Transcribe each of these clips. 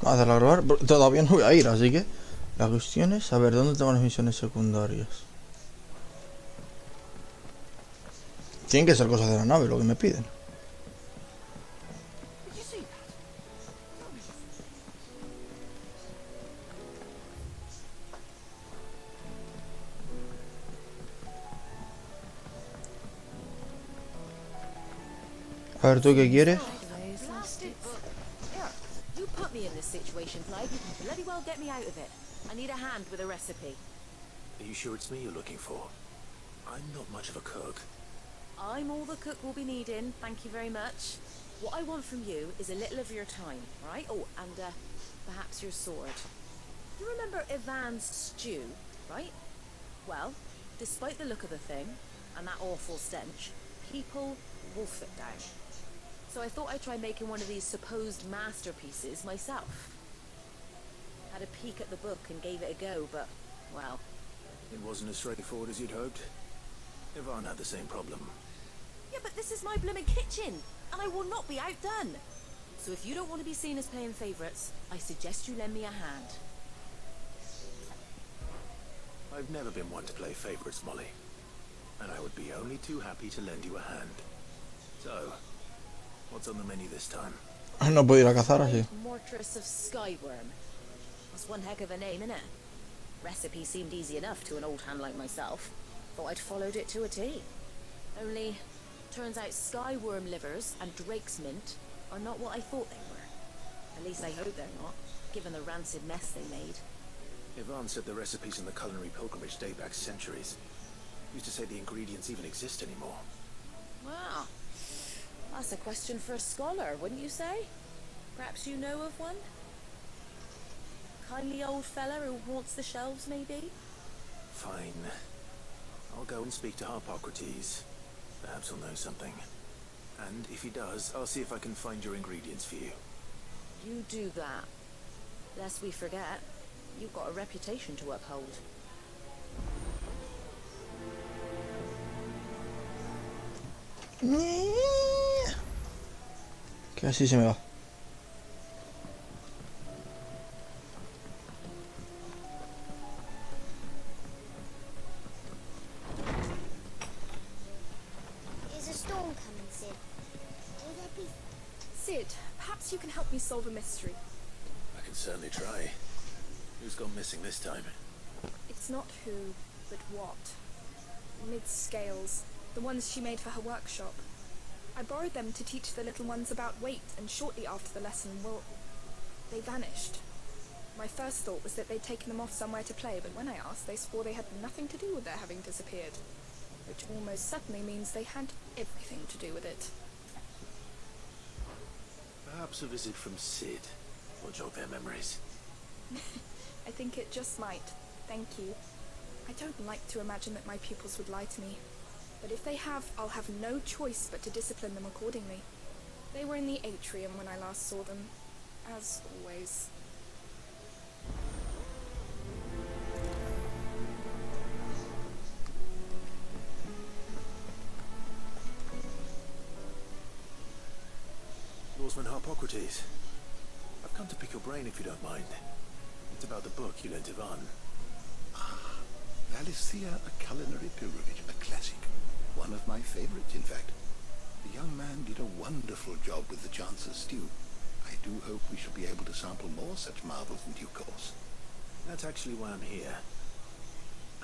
Vamos a hacerla grabar. Todavía no voy a ir, así que la cuestión es saber dónde tengo las misiones secundarias. Tienen que ser cosas de la nave lo que me piden. A ver, ¿tú qué quieres? You put me in this situation, Clyde. You can bloody well get me out of it. I need a hand with a recipe. Are you sure it's me you're looking for? I'm not much of a cook. I'm all the cook we'll be needing, thank you very much. What I want from you is a little of your time, right? Oh, and perhaps your sword. You remember Ivan's stew, right? Well, despite the look of the thing, and that awful stench, people wolf it down. So I thought I'd try making one of these supposed masterpieces myself. Had a peek at the book and gave it a go, but, well... It wasn't as straightforward as you'd hoped. Ivan had the same problem. Yeah, but this is my blooming kitchen, and I will not be outdone. So if you don't want to be seen as playing favourites, I suggest you lend me a hand. I've never been one to play favourites, Molly. And I would be only too happy to lend you a hand. So, what's on the menu this time? No puedo ir a cazar así. Mortress of Skyworm. That's one heck of a name, innit? Recipe seemed easy enough to an old hand like myself. Thought I'd followed it to a T. Only, turns out Skyworm livers and Drake's mint are not what I thought they were. At least I hope they're not, given the rancid mess they made. Ivan said the recipes in the culinary pilgrimage date back centuries. Used to say the ingredients even exist anymore. Wow. That's a question for a scholar, wouldn't you say? Perhaps you know of one? Kindly old fella who haunts the shelves, maybe? Fine. I'll go and speak to Harpocrates. Perhaps he'll know something. And if he does, I'll see if I can find your ingredients for you. You do that. Lest we forget, you've got a reputation to uphold. Que así se me va. Is a storm coming, Sid? Will there be... Sid, perhaps you can help me solve a mystery. I can certainly try. Who's gone missing this time? It's not who, but what. Mid-scales, the ones she made for her workshop. I borrowed them to teach the little ones about weight, and shortly after the lesson, well, they vanished. My first thought was that they'd taken them off somewhere to play, but when I asked, they swore they had nothing to do with their having disappeared. Which almost certainly means they had everything to do with it. Perhaps a visit from Sid will jog their memories. I think it just might. Thank you. I don't like to imagine that my pupils would lie to me. But if they have, I'll have no choice but to discipline them accordingly. They were in the atrium when I last saw them, as always. Lawsman Harpocrates. I've come to pick your brain if you don't mind. It's about the book you lent Ivan. Valisthea, a culinary pilgrimage, a classic. One of my favorites, in fact. The young man did a wonderful job with the Chance's stew. I do hope we shall be able to sample more such marvels in due course. That's actually why I'm here.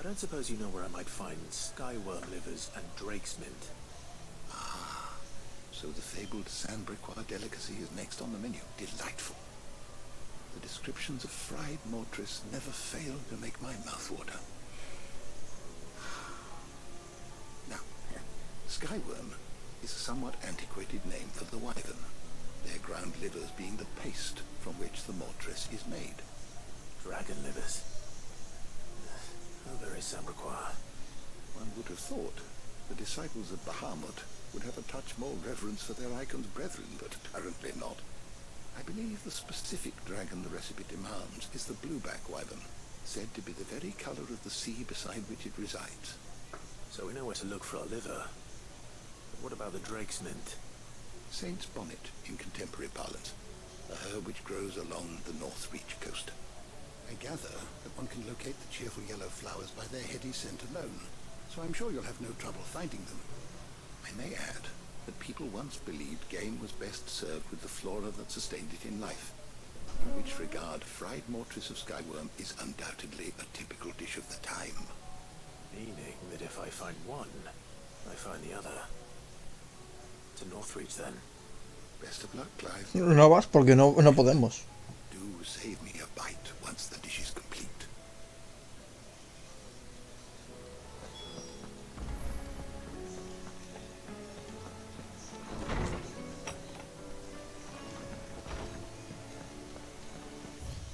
I don't suppose you know where I might find Skyworm livers and Drake's mint. Ah, so the fabled Sandbricois delicacy is next on the menu. Delightful. The descriptions of fried mortress never fail to make my mouth water. Now, Skyworm is a somewhat antiquated name for the wyvern, their ground livers being the paste from which the mortress is made. Dragon livers. Oh, very Sandbricois. One would have thought the disciples of Bahamut would have a touch more reverence for their icon's brethren, but apparently not. I believe the specific dragon the recipe demands is the blueback wyvern, said to be the very color of the sea beside which it resides. So we know where to look for our liver. But what about the Drake's mint? Saint's bonnet in contemporary parlance. a herb which grows along the North Reach coast. I gather that one can locate the cheerful yellow flowers by their heady scent alone, so I'm sure you'll have no trouble finding them. I may add that people once believed game was best served with the flora that sustained it in life, in which regard fried mortress of skyworm is undoubtedly a typical dish of the time. Meaning that if I find one, I find the other. To Northreach, then. Best of luck, Clive. No vas porque no podemos. Do save me a bite once the dish is complete.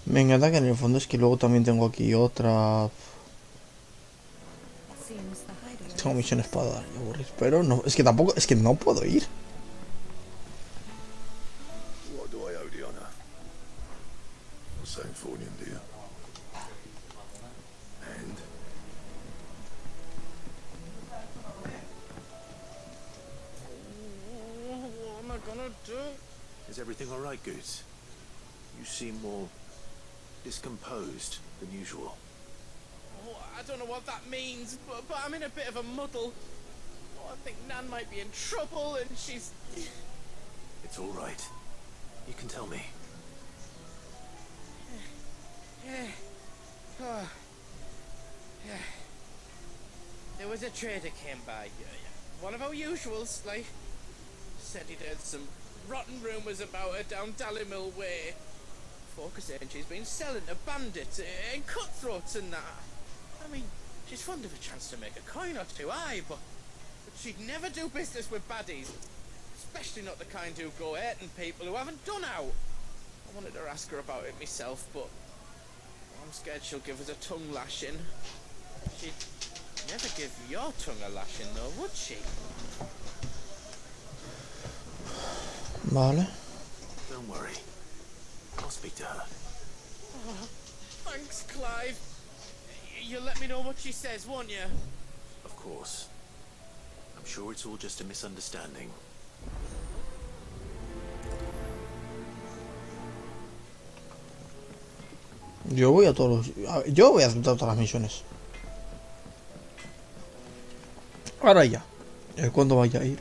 Me encanta que en el fondo es que luego también tengo aquí otra. Seems the hideaway. Tengo misiones para dar y aburrir. Pero no, es que tampoco, es que no puedo ir. What do I owe the honor? St. Fornian, dear. And? What am I gonna do? Is everything all right, Goose? You seem more discomposed than usual. Oh, I don't know what that means, but I'm in a bit of a muddle. Oh, I think Nan might be in trouble, and she's... It's all right. You can tell me. Yeah. Oh. Yeah. There was a trader came by. One of our usuals, like. Said he'd heard some rotten rumours about her down Dallymill Way. Folk are saying she's been selling to bandits and cutthroats and that. I mean, she's fond of a chance to make a coin or two, aye, but she'd never do business with baddies. Especially not the kind who go hurting people who haven't done out. I wanted to ask her about it myself, but I'm scared she'll give us a tongue lashing. She'd never give your tongue a lashing, though, would she? Vale. Don't worry. I'll speak to her. Oh, thanks, Clive. You'll let me know what she says, won't you? Of course. I'm sure it's all just a misunderstanding. Yo voy a todos yo voy a aceptar todas las misiones. Ahora ya. ¿Cuándo vaya a ir?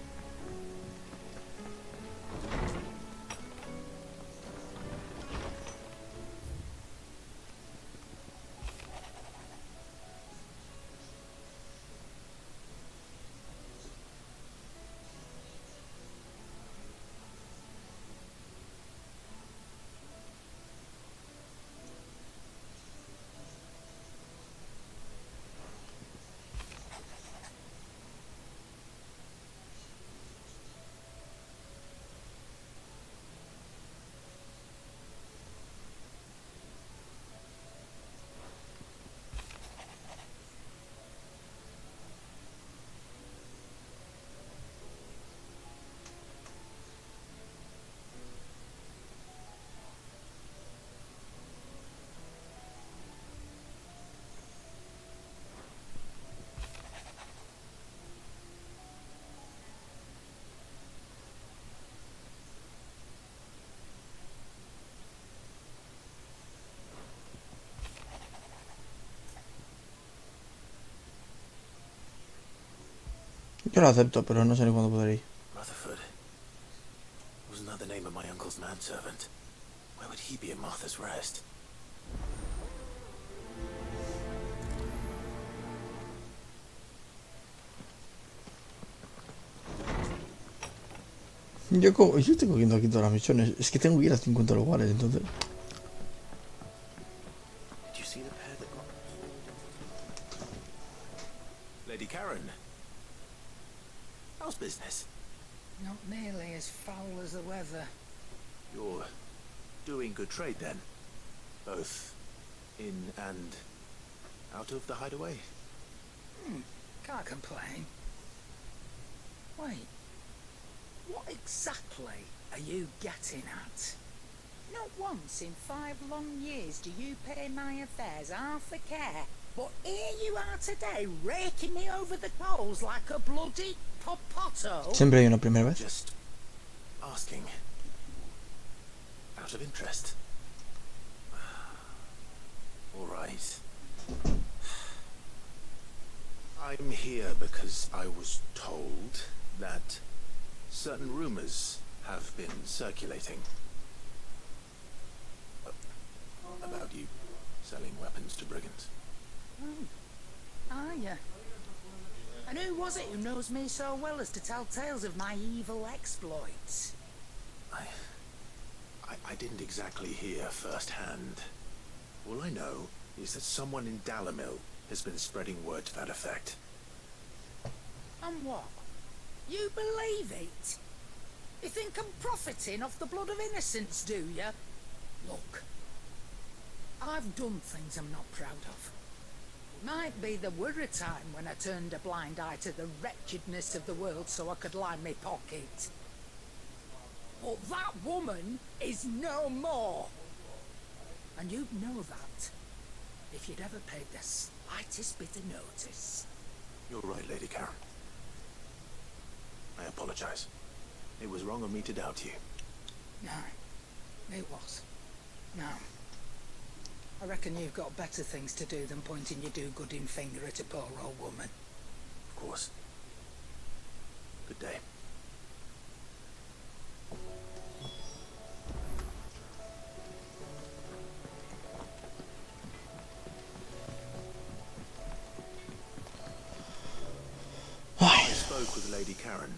Yo lo acepto, pero no sé ni cuándo podré ir. Rutherford. Wasn't that the name of my uncle's manservant? Where would he be at Martha's Rest? Yo estoy cogiendo aquí todas las misiones. Es que tengo que ir a 50 lugares, entonces. Did you see the pair that got... Lady Karen. How's business? Not nearly as foul as the weather. You're doing good trade then? Both in and out of the hideaway? Can't complain. Wait, what exactly are you getting at? Not once in 5 long years do you pay my affairs half a care, but here you are today raking me over the coals like a bloody Proposito. Siempre hay una primera vez. Just asking. Out of interest. All right. I'm here because I was told that certain rumors have been circulating about you selling weapons to brigands. Are you? And who was it who knows me so well as to tell tales of my evil exploits? I didn't exactly hear firsthand. All I know is that someone in Dalamil has been spreading word to that effect. And what? You believe it? You think I'm profiting off the blood of innocents, do you? Look, I've done things I'm not proud of. It might be there were a time when I turned a blind eye to the wretchedness of the world so I could line my pocket. But that woman is no more. And you'd know that if you'd ever paid the slightest bit of notice. You're right, Lady Karen. I apologize. It was wrong of me to doubt you. No, it was. No. I reckon you've got better things to do than pointing your do-gooding finger at a poor old woman. Of course. Good day. I spoke with Lady Karen.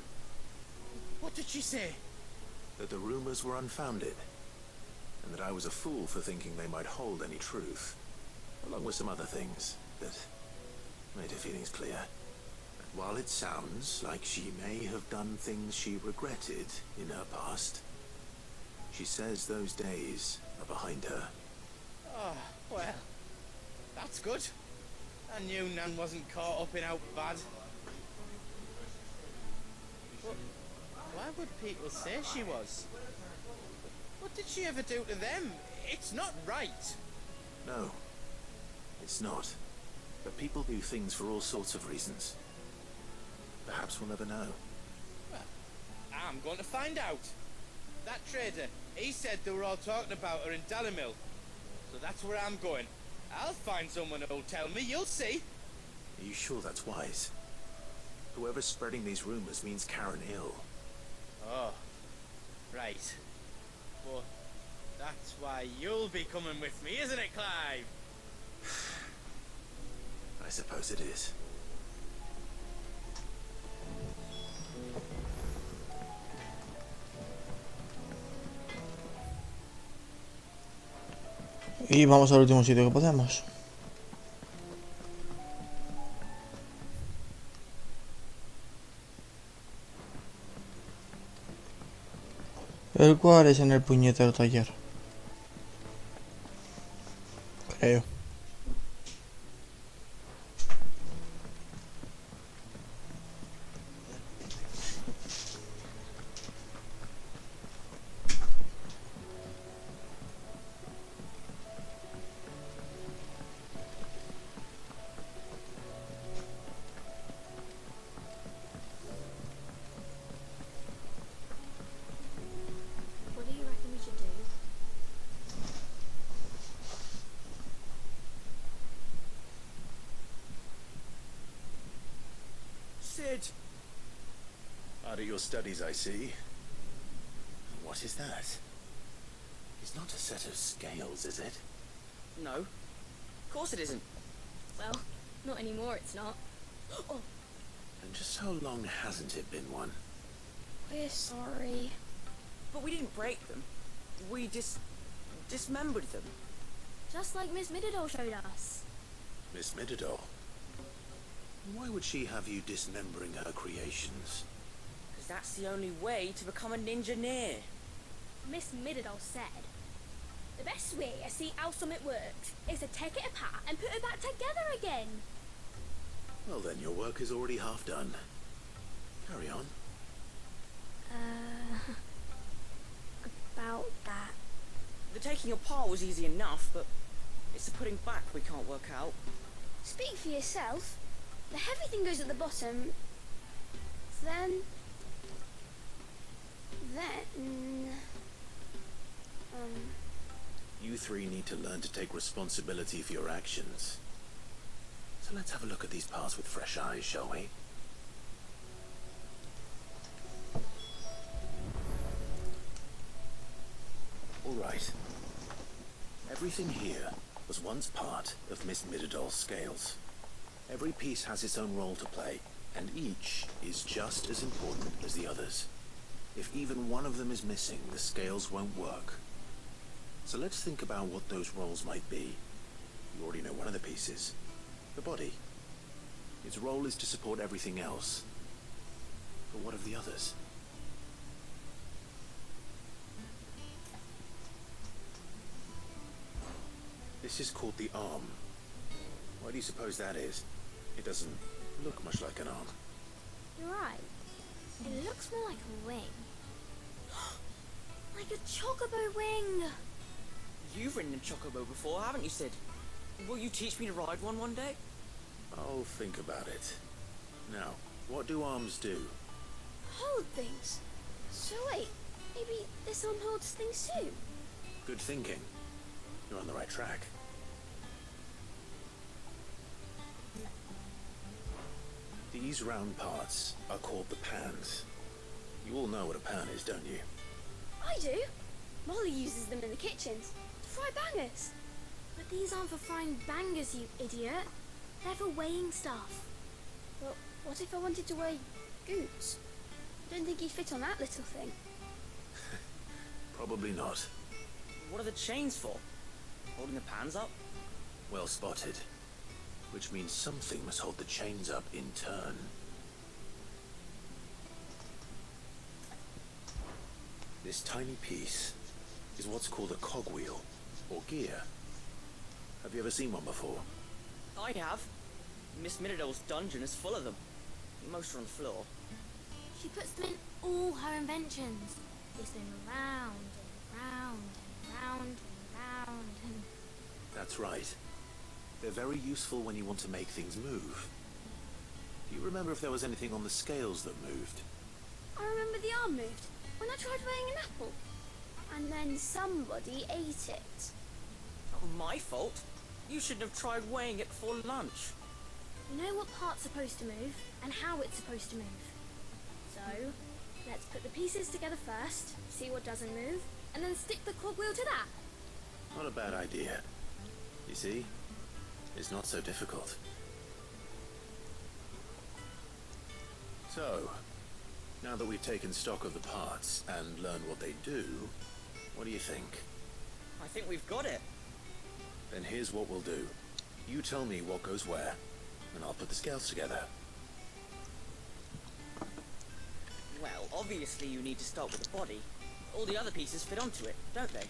What did she say? That the rumors were unfounded, and that I was a fool for thinking they might hold any truth, along with some other things that made her feelings clear. And while it sounds like she may have done things she regretted in her past, she says those days are behind her. Oh, well, that's good. I knew Nan wasn't caught up in out bad. But why would people say she was? What did she ever do to them? It's not right. No, it's not. But people do things for all sorts of reasons. Perhaps we'll never know. Well, I'm going to find out. That trader, he said they were all talking about her in Dalamil. So that's where I'm going. I'll find someone who'll tell me, you'll see. Are you sure that's wise? Whoever's spreading these rumors means Karen ill. Oh, right. But that's why you'll be coming with me, isn't it, Clive? I suppose it is. Y vamos al último sitio que podemos. El cual es en el puñetero taller. Creo. What do you reckon we should do? Sid! Out of your studies, I see. What is that? It's not a set of scales, is it? No. Of course it isn't. Well, not anymore, it's not. Oh, And just how long hasn't it been one? we're sorry. But we didn't break them. We just dismembered them. Just like Miss Mididol showed us. Miss Mididol? Why would she have you dismembering her creations? Because that's the only way to become a ninja-near. Miss Mididol said, the best way to see how something works is to take it apart and put it back together again. Well then, your work is already half done. Carry on. About that. The taking apart was easy enough, but it's the putting back we can't work out. Speak for yourself. The heavy thing goes at the bottom. Then... You three need to learn to take responsibility for your actions. So let's have a look at these parts with fresh eyes, shall we? All right. Everything here was once part of Miss Midadol's scales. Every piece has its own role to play, and each is just as important as the others. If even one of them is missing, the scales won't work. So let's think about what those roles might be. You already know one of the pieces. The body. Its role is to support everything else. But what of the others? This is called the arm. Why do you suppose that is? It doesn't look much like an arm. You're right. It looks more like a wing. Like a chocobo wing! You've ridden a chocobo before, haven't you, Sid? Will you teach me to ride one day? I'll think about it. Now, what do arms do? Hold things. So wait, maybe this arm holds things too? Good thinking. You're on the right track. These round parts are called the pans. You all know what a pan is, don't you? I do. Molly uses them in the kitchens to fry bangers. But these aren't for frying bangers, you idiot. They're for weighing stuff. Well, what if I wanted to weigh Goots? I don't think he'd fit on that little thing. Probably not. What are the chains for? Holding the pans up? Well spotted. Which means something must hold the chains up in turn. This tiny piece is what's called a cogwheel, or gear. Have you ever seen one before? I have. Miss Midadol's dungeon is full of them. Most are on the floor. She puts them in all her inventions. They spin round and round and round and round and... That's right. They're very useful when you want to make things move. Do you remember if there was anything on the scales that moved? I remember the arm moved when I tried weighing an apple. And then somebody ate it. Oh, my fault. You shouldn't have tried weighing it before lunch. You know what part's supposed to move and how it's supposed to move. So, let's put the pieces together first, see what doesn't move, and then stick the cogwheel to that. Not a bad idea. You see? It's not so difficult. So, now that we've taken stock of the parts and learned what they do, what do you think? I think we've got it. Then here's what we'll do. You tell me what goes where, and I'll put the scales together. Well, obviously you need to start with the body. All the other pieces fit onto it, don't they?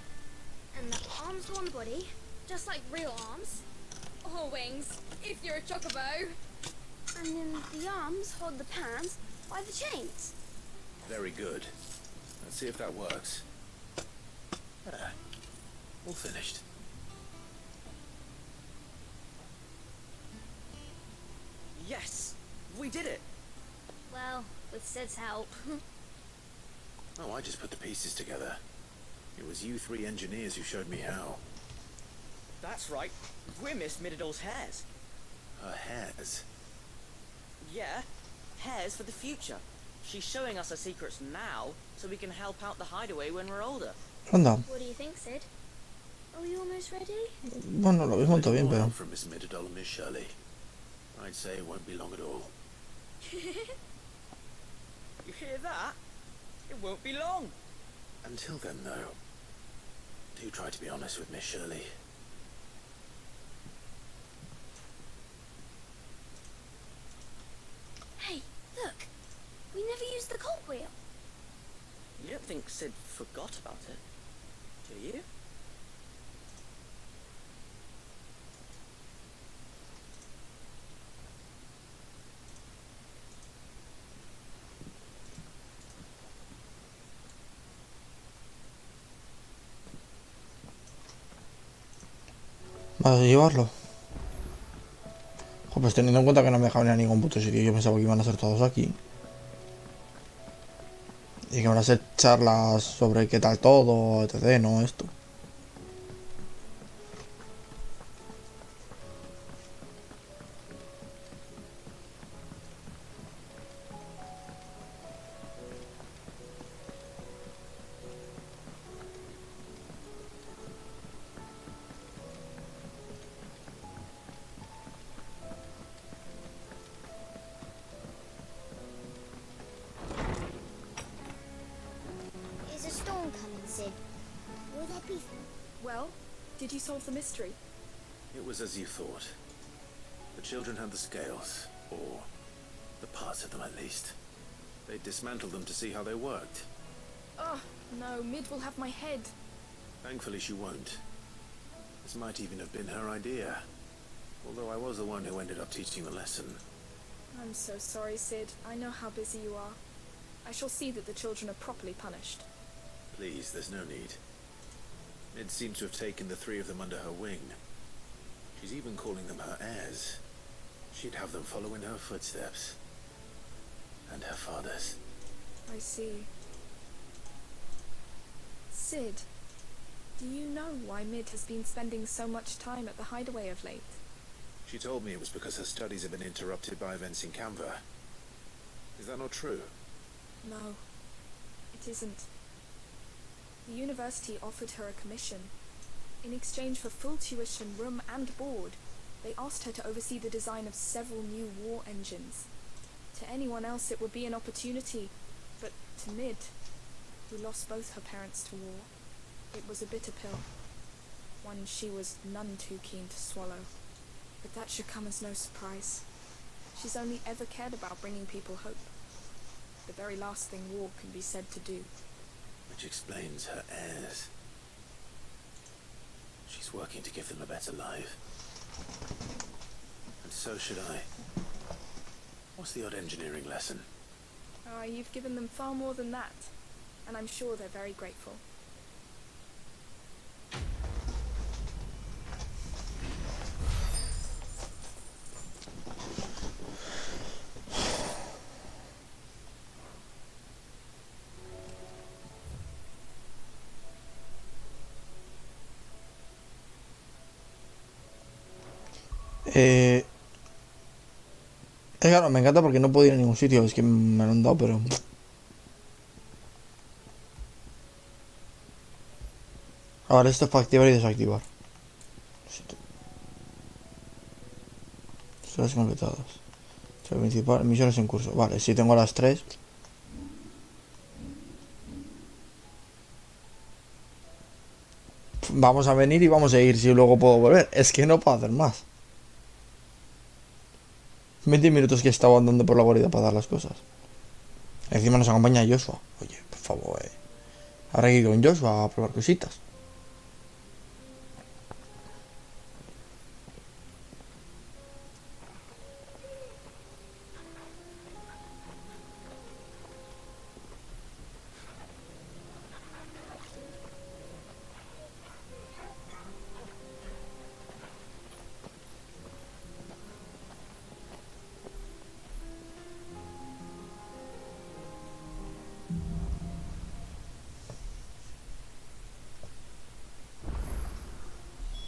And the arms go on the body, just like real arms. Or wings, if you're a chocobo. And then the arms hold the pans by the chains. Very good. Let's see if that works. There. All finished. Yes! We did it! Well, with Sid's help. Oh, I just put the pieces together. It was you three engineers who showed me how. That's right. We're Miss Midadol's heirs. Her hairs? Yeah, heirs for the future. She's showing us her secrets now, so we can help out the hideaway when we're older. Anda. What do you think, Sid? Are we almost ready? Bueno, lo habéis montado bien, pero... From Miss Midadol and Miss Shirley. I'd say it won't be long at all. You hear that? It won't be long. Until then, though, do try to be honest with Miss Shirley. Hey, look! We never used the cogwheel. You don't think Sid forgot about it, do you? Vas a llevarlo. Pues teniendo en cuenta que no me dejaban ir a ningún puto sitio, yo pensaba que iban a ser todos aquí. Y que van a ser charlas sobre qué tal todo, etc. No esto. Well, did you solve the mystery? It was as you thought. The children had the scales, or the parts of them at least. They dismantled them to see how they worked. Oh, no, Mid will have my head. Thankfully she won't. This might even have been her idea. Although I was the one who ended up teaching the lesson. I'm so sorry, Sid. I know how busy you are. I shall see that the children are properly punished. Please, there's no need. Mid seems to have taken the three of them under her wing. She's even calling them her heirs. She'd have them follow in her footsteps. And her father's. I see. Sid, do you know why Mid has been spending so much time at the hideaway of late? She told me it was because her studies have been interrupted by events in Canva. Is that not true? No, it isn't. The university offered her a commission. In exchange for full tuition, room and board, they asked her to oversee the design of several new war engines. To anyone else it would be an opportunity, but to Mid, who lost both her parents to war, it was a bitter pill. One she was none too keen to swallow. But that should come as no surprise. She's only ever cared about bringing people hope. The very last thing war can be said to do. Which explains her heirs. She's working to give them a better life. And so should I. What's the odd engineering lesson? Ah, you've given them far more than that, and I'm sure they're very grateful. Claro, me encanta porque no puedo ir a ningún sitio, es que me lo han dado, pero... Ahora esto es para activar y desactivar. Misiones completadas. Historia principal, misiones en curso. Vale, si tengo las tres. Vamos a venir y vamos a ir si luego puedo volver. Es que no puedo hacer más. 20 minutos que he estado andando por la guarida para dar las cosas. Encima nos acompaña Joshua. Oye, por favor, habrá que ir con Joshua a probar cositas.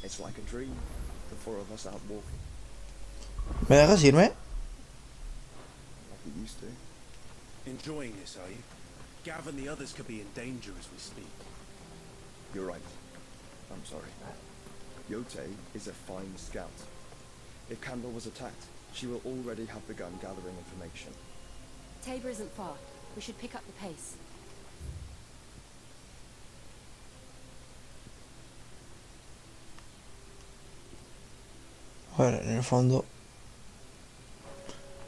It's like a dream, the four of us out walking, ¿Me dejas irme? like we used to. Enjoying this, are you? Gav and the others could be in danger as we speak. You're right. I'm sorry. Yote is a fine scout. If Kandor was attacked, she will already have begun gathering information. Tabor isn't far. We should pick up the pace. A ver, en el fondo...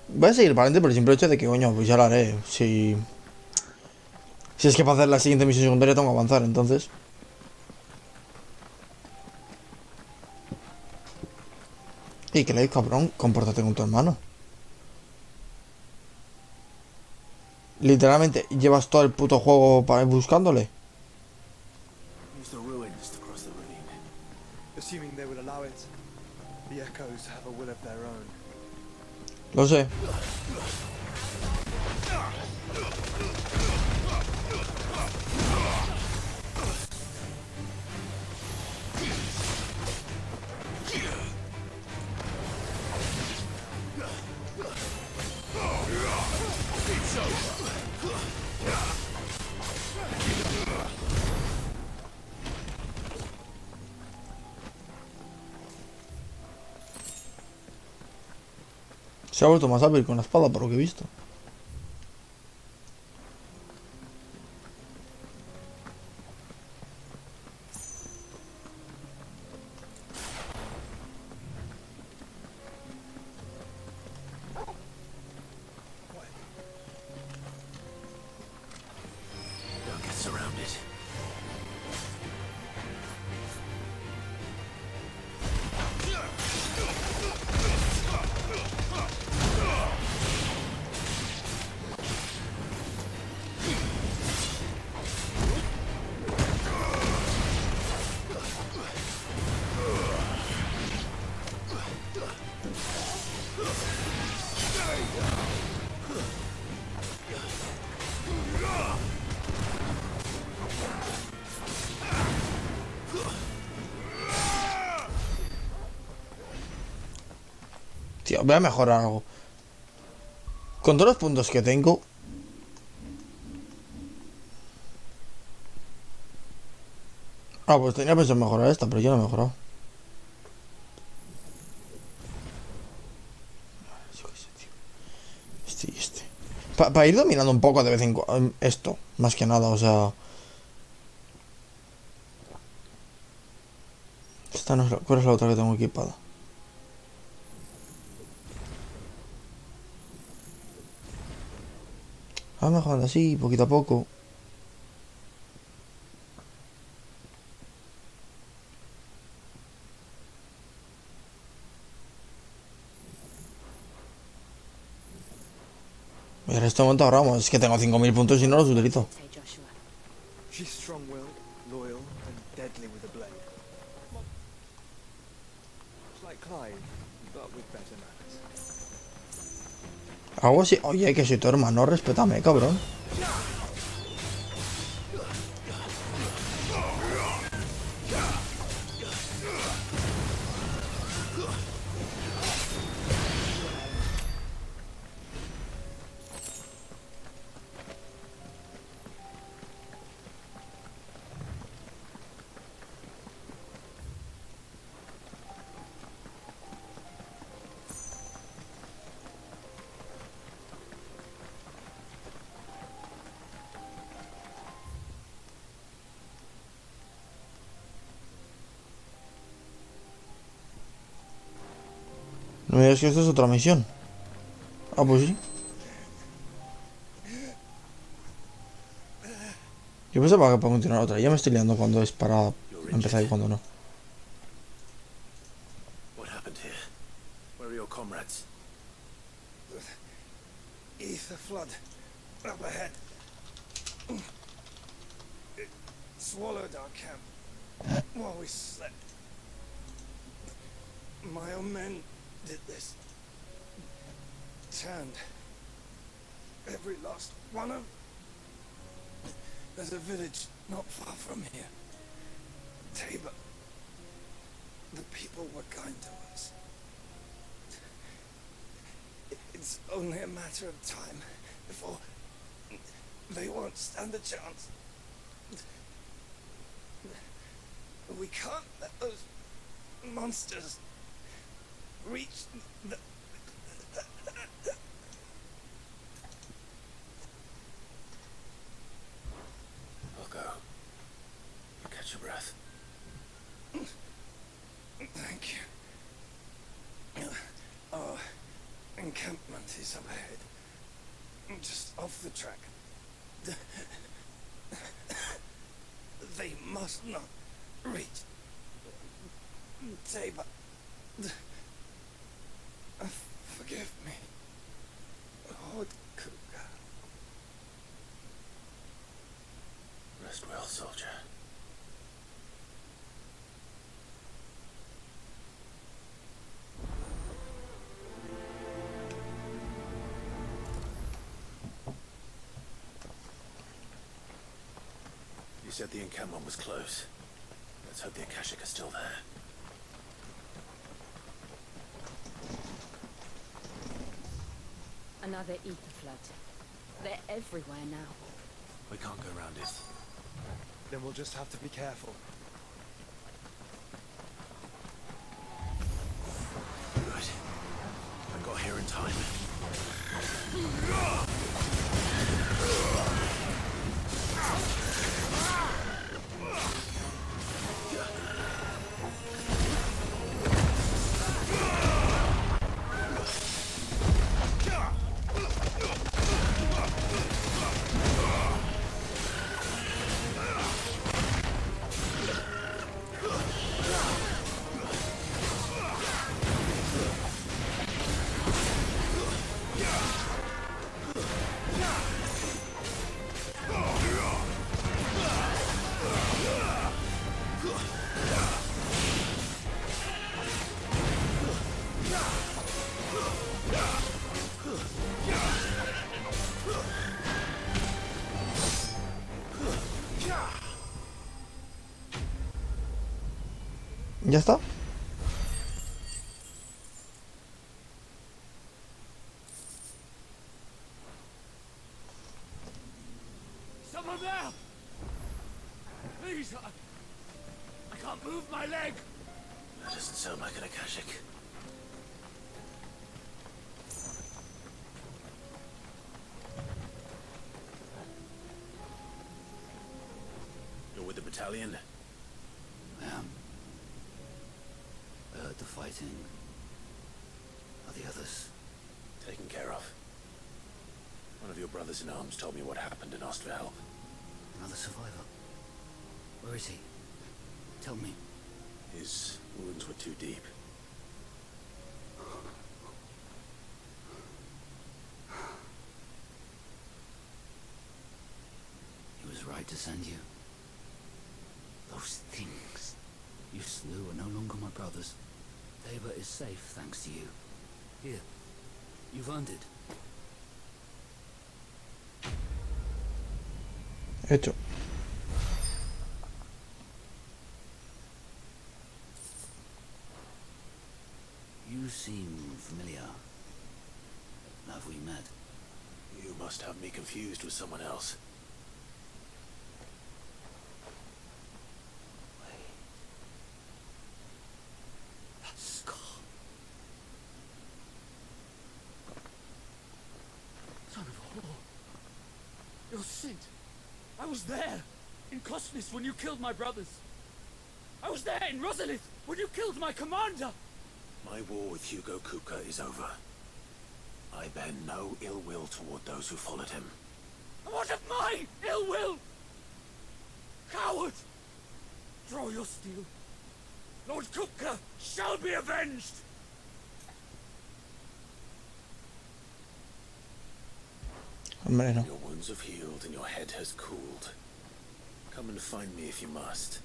Voy a seguir para adelante por el simple hecho de que, coño, pues ya lo haré. Si es que para hacer la siguiente misión secundaria tengo que avanzar, entonces... Y que le cabrón, compórtate con tu hermano. Literalmente, llevas todo el puto juego buscándole. Use the ruins to cross the ravine. Assuming they would allow it. The echoes have a will of their own. Lo sé. Se ha vuelto más hábil con la espada, por lo que he visto. Tío, voy a mejorar algo. Con todos los puntos que tengo... Ah, pues tenía pensado mejorar esta, pero yo no he mejorado. Yo qué sé, tío. Este. Para ir dominando un poco de vez en cuando esto, más que nada, o sea... Esta no es la... ¿Cuál es la otra que tengo equipada? Ah, mejorando así, poquito a poco. Y en este momento ahorramos. Es que tengo 5000 puntos y no los utilizo. She's strong-willed, loyal, and deadly with a blade. It's like Clive, but with better manners. Algo así. Oye, que soy tu hermano, respétame, cabrón. No me digas que esto es otra misión. Ah, pues sí. Yo pensaba que para continuar otra. Ya me estoy liando cuando es para empezar y cuando no. What happened here? Where are your comrades? Ether flood up ahead. It swallowed our camp while we slept. My own men did this. Turned every last one of... There's a village not far from here. Tabor. The people were kind to us. It's only a matter of time before they won't stand a chance. We can't let those monsters reach the... I'll go. You catch your breath. Thank you. Our encampment is up ahead. Just off the track. They must not reach Tabor. Forgive me, Lord Cougar. Rest well, soldier. You said the encampment was close. Let's hope the Akashic are still there. Another ether flood. They're everywhere now. We can't go around it. Then we'll just have to be careful. Good. I got here in time. ¿Ya está? leg! That doesn't sound like an Akashic. You're with the battalion? I am. I heard the fighting. Are the others? Taken care of. One of your brothers in arms told me what happened and asked for help. Another survivor? Where is he? Tell me. His wounds were too deep. He was right to send you. Those things you slew are no longer my brothers. Tabor is safe thanks to you. Here, you've earned it. Hecho. You seem familiar. Have we met? You must have me confused with someone else. That scar. Son of a whore. You're Sid. I was there, in Cosnis, when you killed my brothers. I was there in Rosalith, when you killed my commander. My war with Hugo Kupka is over. I bear no ill will toward those who followed him. And what of my ill will? Coward! Draw your steel. Lord Kupka shall be avenged! Hombre, no. Your wounds have healed and your head has cooled. Come and find me if you must.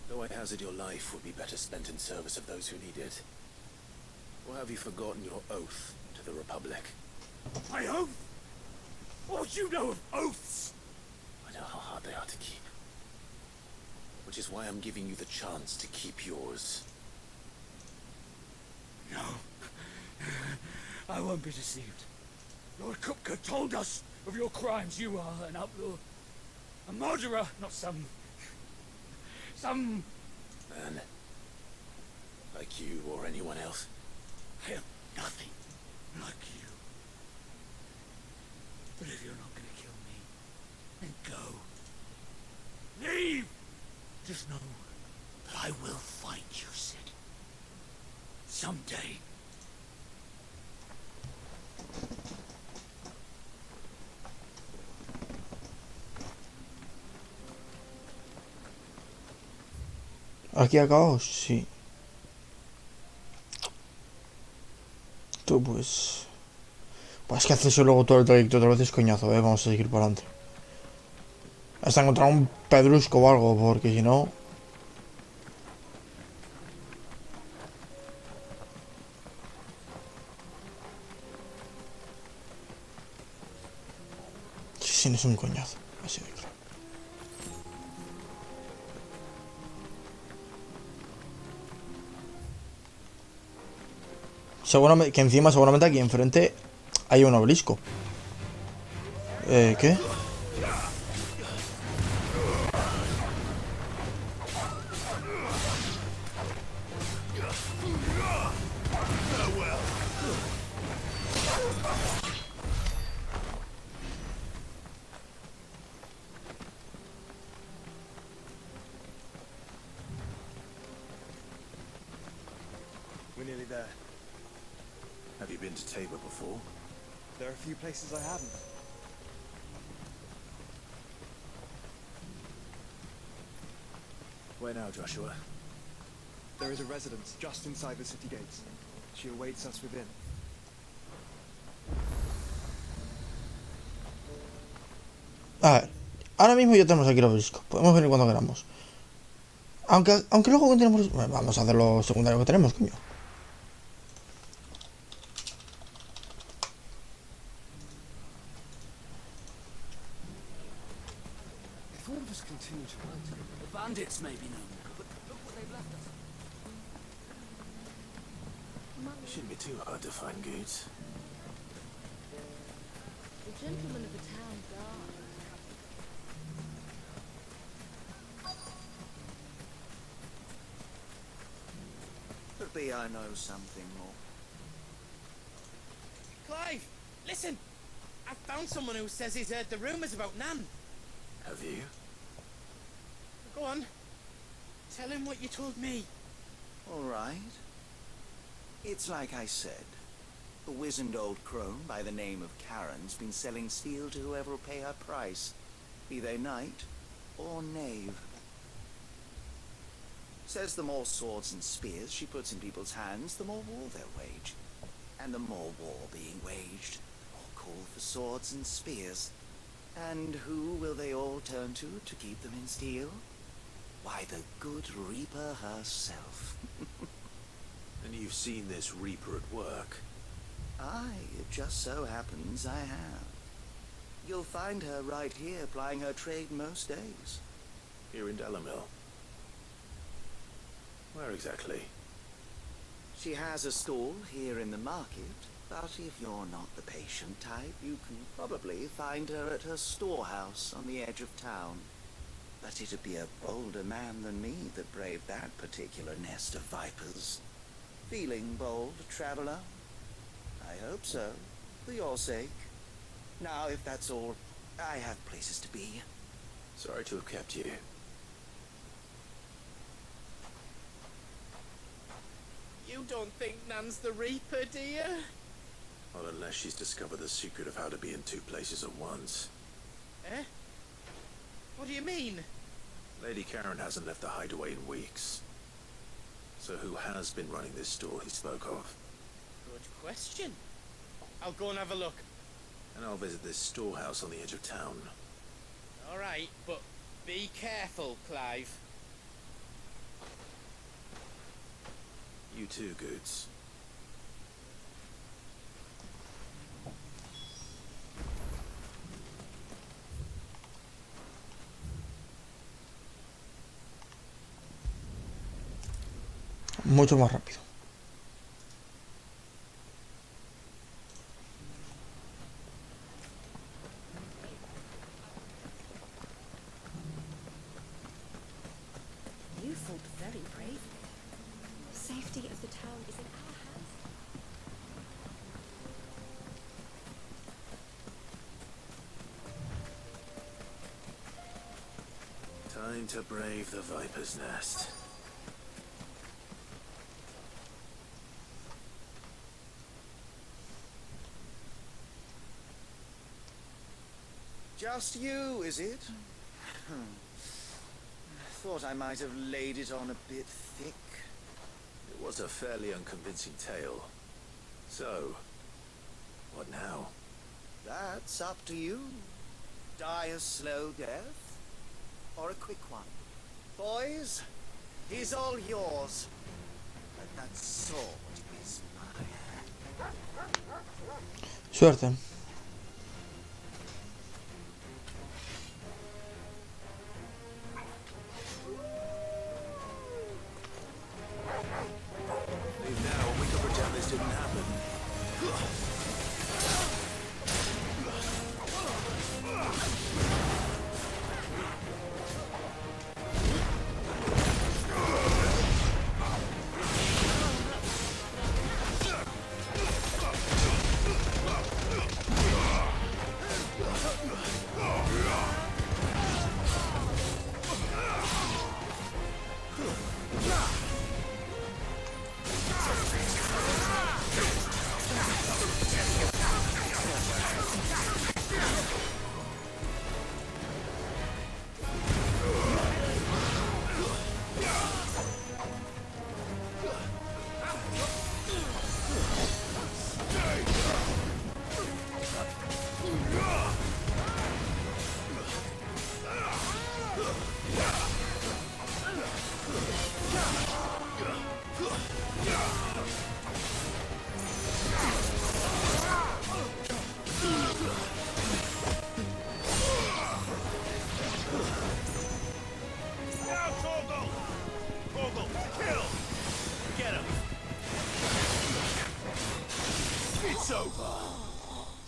Though I hazard your life would be better spent in service of those who need it. Or have you forgotten your oath to the Republic? My oath? What do you know of oaths? I know how hard they are to keep. Which is why I'm giving you the chance to keep yours. No. I won't be deceived. Lord Kupka told us of your crimes. You are an outlaw. A murderer, not some Man. Like you or anyone else. I am nothing like you. But if you're not gonna kill me, then go. Leave! Just know that I will find you, Sid. Someday. ¿Aquí acabo? Sí. Tú pues... Pues que haces eso luego todo el trayecto otra vez es coñazo, vamos a seguir para adelante. Hasta encontrar un pedrusco o algo, porque si no... Si no es un coñazo, así de claro. Seguramente, que encima seguramente aquí enfrente hay un obelisco. ¿Qué? We're nearly there. Have you been to Tabor before? There are a few places I haven't. Where now, Joshua? There is a residence just inside the city gates. She awaits us within. A ver, ahora mismo ya tenemos aquí el obelisco. Podemos venir cuando queramos. Aunque luego continuemos... Bueno, vamos a hacer lo secundario que tenemos, coño. If all of us continue to run together, the bandits may be known, but look what they've left us. It shouldn't be too hard to find goods. The gentleman of the town guard. Maybe I know something more. Clive, listen! I found someone who says he's heard the rumours about Nan. Have you? Go on. Tell him what you told me. All right. It's like I said. The wizened old crone by the name of Karen's been selling steel to whoever will pay her price, be they knight or knave. Says the more swords and spears she puts in people's hands, the more war they'll wage. And the more war being waged, the more call for swords and spears. And who will they all turn to keep them in steel? Why, the good Reaper herself. And you've seen this Reaper at work? Aye, it just so happens I have. You'll find her right here plying her trade most days. Here in Delamil? Where exactly? She has a stall here in the market, but if you're not the patient type, you can probably find her at her storehouse on the edge of town. But it'd be a bolder man than me that braved that particular nest of vipers. Feeling bold, traveler? I hope so, for your sake. Now, if that's all, I have places to be. Sorry to have kept you. You don't think Nan's the Reaper, do you? Well, unless she's discovered the secret of how to be in two places at once. Eh? What do you mean? Lady Karen hasn't left the hideaway in weeks. So who has been running this store he spoke of? Good question. I'll go and have a look. And I'll visit this storehouse on the edge of town. All right, but be careful, Clive. You too, Goods. Mucho más rápido. You fought very bravely. The safety of the town is in our hands. Time to brave the Viper's Nest. Just you, is it? Thought I might have laid it on a bit thick. It was a fairly unconvincing tale. So, what now? That's up to you. Die a slow death, or a quick one. Boys, he's all yours. But that sword is mine. Suerte. Leave now and we can pretend this didn't happen.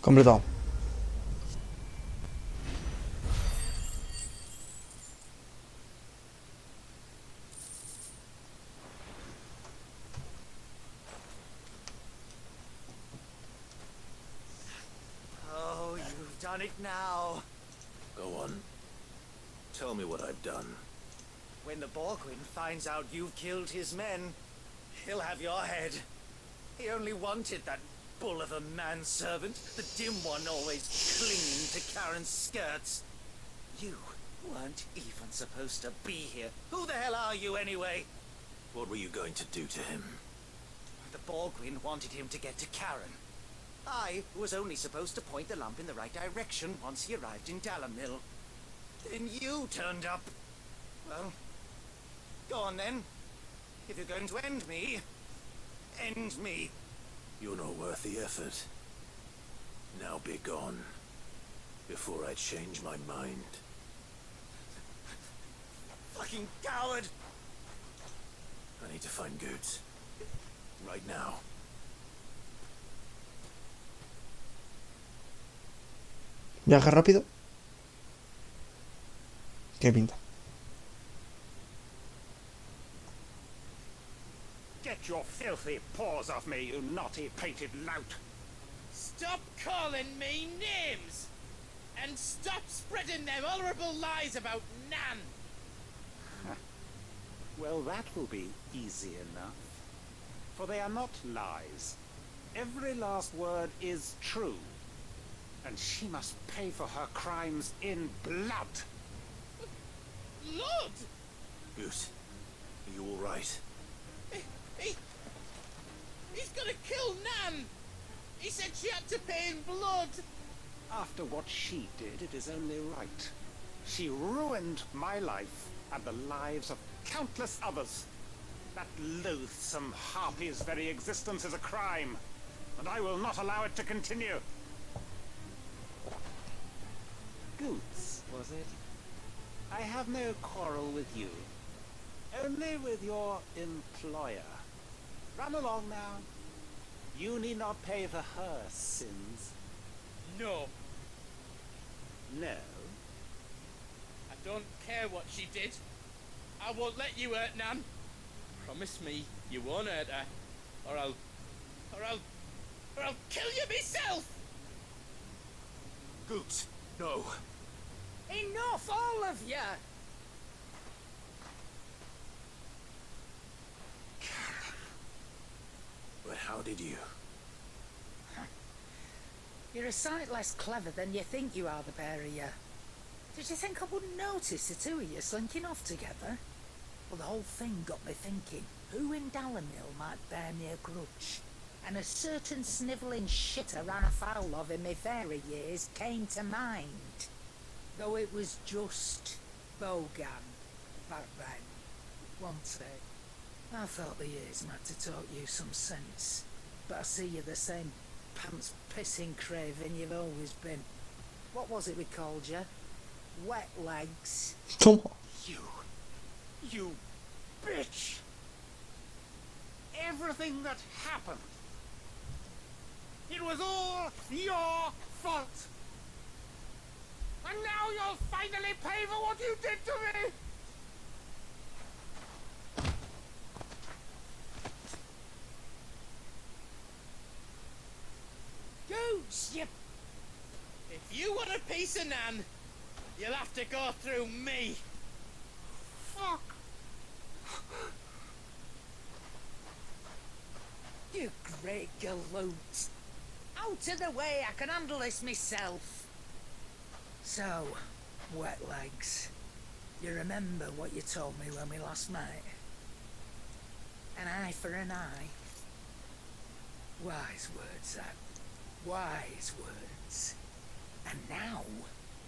Completado. done it now. Go on. Tell me what I've done. When the Borgwyn finds out you've killed his men, he'll have your head. He only wanted that bull of a manservant, the dim one always clinging to Karen's skirts. You weren't even supposed to be here. Who the hell are you anyway? What were you going to do to him? The Borgwyn wanted him to get to Karen. I was only supposed to point the lamp in the right direction once he arrived in Dalamil. Then you turned up. Well, go on then. If you're going to end me, end me. You're not worth the effort. Now be gone, before I change my mind. Fucking coward! I need to find Goods. Right now. Viaje rápido. ¿Qué pinta? Get your filthy paws off me, you naughty-pated lout! Stop calling me names! And stop spreading them horrible lies about Nan! Well, that will be easy enough. For they are not lies. Every last word is true. And she must pay for her crimes in blood. Lord! Goose, are you all right? He's gonna kill Nan! He said she had to pay in blood! After what she did, it is only right. She ruined my life and the lives of countless others. That loathsome harpy's very existence is a crime, and I will not allow it to continue. Goots, was it? I have no quarrel with you. Only with your employer. Run along now. You need not pay for her sins. No. No? I don't care what she did. I won't let you hurt Nan. Promise me you won't hurt her, or I'll kill you myself! Goots, no. Enough, all of you! But how did you? You're a sight less clever than you think you are, the pair of you. Did you think I wouldn't notice the two of you slinking off together? Well, the whole thing got me thinking, who in Dalamil might bear me a grudge? And a certain snivelling shit I ran afoul of in my fairy years came to mind. Though it was just Bogan back then, wasn't it? I thought the years might have taught you some sense, but I see you're the same pants-pissing craven you've always been. What was it we called you? Wet legs. You bitch! Everything that happened, it was all your fault! And now you'll finally pay for what you did to me! Goose, you... If you want a piece of Nan, you'll have to go through me. Fuck! You great galoot. Out of the way, I can handle this myself. So, wet legs, you remember what you told me when we last met? An eye for an eye. Wise words, that. Wise words. And now,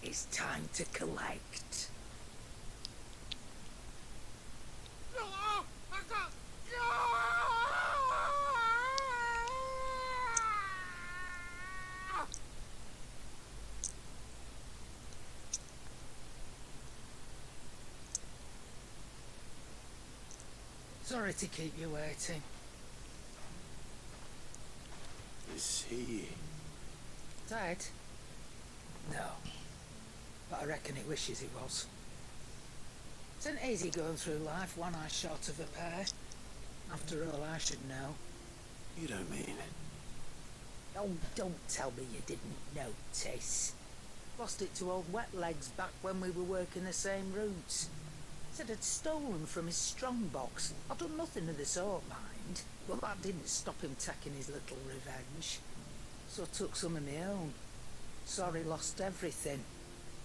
it's time to collect. Sorry to keep you waiting. Is he... Dead? No. But I reckon he wishes he was. It isn't easy going through life one eye short of a pair. After all, I should know. You don't mean... Oh, don't tell me you didn't notice. Lost it to old Wet Legs back when we were working the same routes. Said I'd stolen from his strongbox. I'd done nothing of the sort, mind. But that didn't stop him taking his little revenge. So I took some of my own. Sorry, lost everything.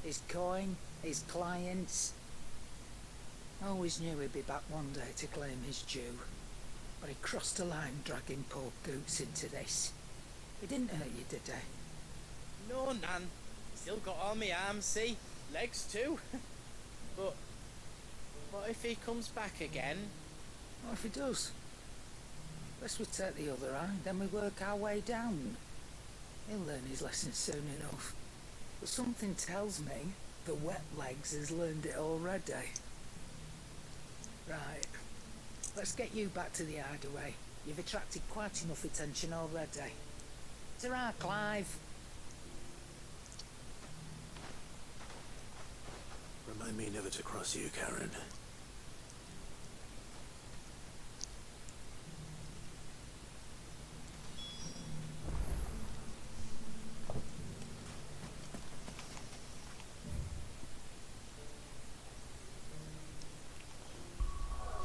His coin, his clients. I always knew he'd be back one day to claim his due. But he crossed a line dragging poor Goots into this. He didn't hurt you, did he? No, Nan. Still got all my arms, see? Legs too. But what if he comes back again? What if he does? Let's we take the other eye, then we work our way down. He'll learn his lesson soon enough. But something tells me the Wet Legs has learned it already. Right. Let's get you back to the hideaway. You've attracted quite enough attention already. Ta-ra, Clive. Remind me never to cross you, Karen.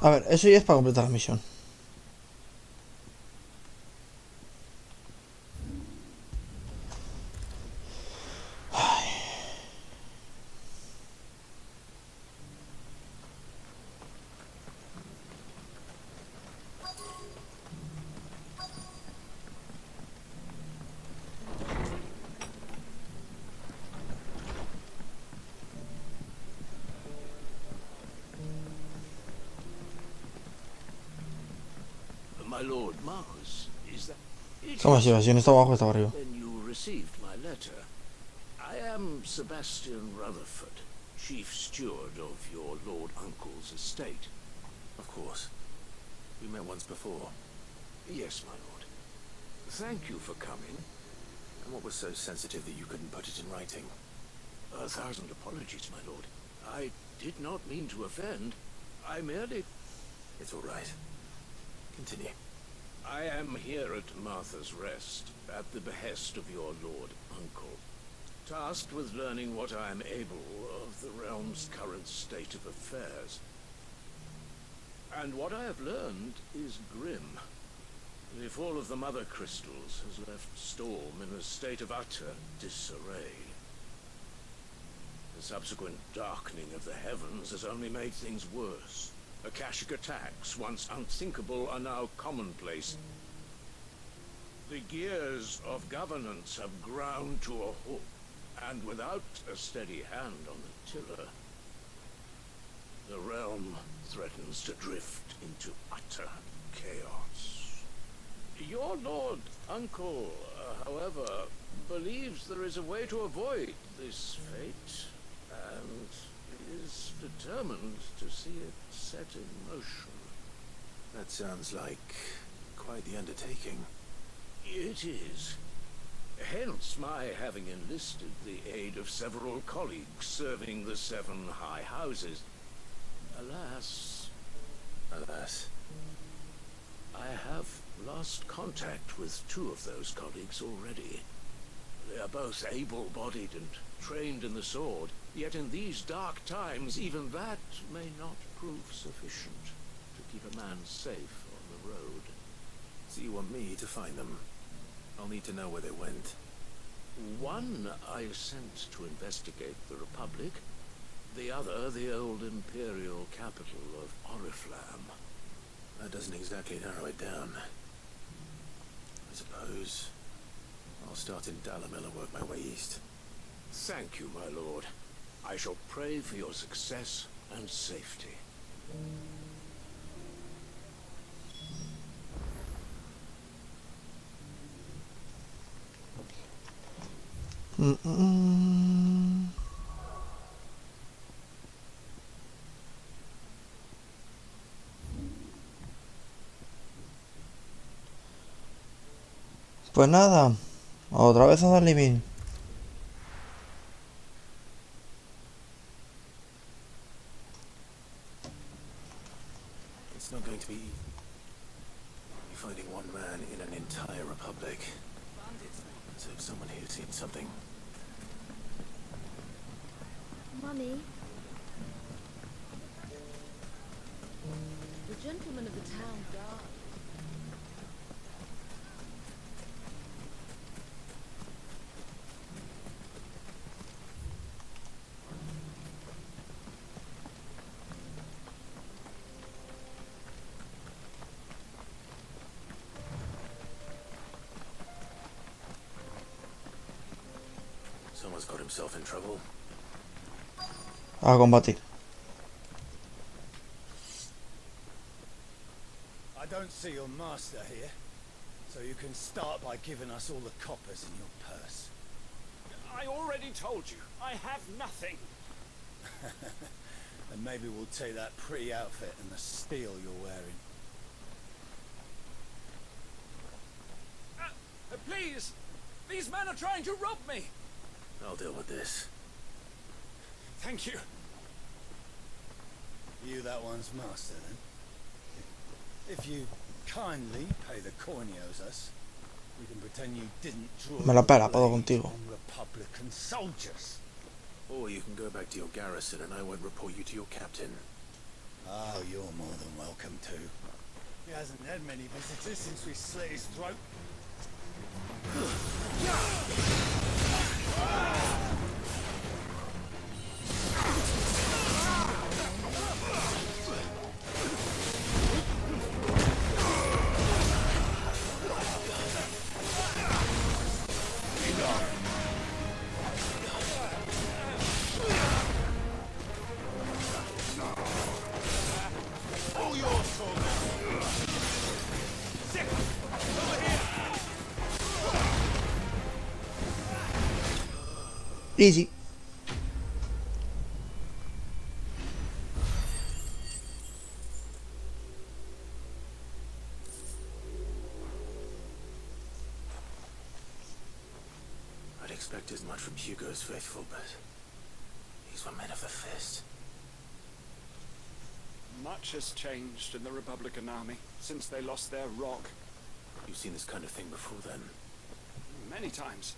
A ver, eso ya es para completar la misión. My lord Marquis, is that... ¿Cómo así? Si no está abajo, está arriba. Then you received my letter. I am Sebastian Rutherford, chief steward of your lord uncle's estate. Of course. We met once before. Yes, my lord. Thank you for coming. And what was so sensitive that you couldn't put it in writing? 1,000 apologies, my lord. I did not mean to offend. I merely... It's all right. Continue. I am here at Martha's Rest, at the behest of your lord uncle, tasked with learning what I am able of the realm's current state of affairs. And what I have learned is grim. The fall of the Mother Crystals has left Storm in a state of utter disarray. The subsequent darkening of the heavens has only made things worse. Akashic attacks, once unthinkable, are now commonplace. The gears of governance have ground to a halt, and without a steady hand on the tiller, the realm threatens to drift into utter chaos. Your lord uncle, however, believes there is a way to avoid this fate, and is determined to see it set in motion. That sounds like quite the undertaking. It is. Hence my having enlisted the aid of several colleagues serving the 7 high houses. Alas, I have lost contact with 2 of those colleagues already. They are both able-bodied and trained in the sword, yet in these dark times even that may not prove sufficient to keep a man safe on the road. So you want me to find them? I'll need to know where they went. One I sent to investigate the Republic, the other the old Imperial capital of Oriflamme. That doesn't exactly narrow it down. I suppose I'll start in Dalamil and work my way east. Thank you, my lord. I shall pray for your success and safety. Pues nada, otra vez a darle bien. It's not going to be finding one man in an entire republic. Let's hope someone here's seen something. Mummy, The gentleman of the town guard. Someone's got himself in trouble. A combatir. I don't see your master here, so you can start by giving us all the coppers in your purse. I already told you, I have nothing. And maybe we'll take that pretty outfit and the steel you're wearing. Please! These men are trying to rob me! I'll deal with this. Thank you. You that one's master, then? If you kindly pay the coin he owes us, we can pretend you didn't draw Me la pela, your puedo blade contigo. on Republican soldiers. Or you can go back to your garrison and I won't report you to your captain. Oh, you're more than welcome to. He hasn't had many visitors since we slit his throat. Easy. I'd expect as much from Hugo's faithful, but these were men of the fist. Much has changed in the Republican army since they lost their rock. You've seen this kind of thing before then? Many times.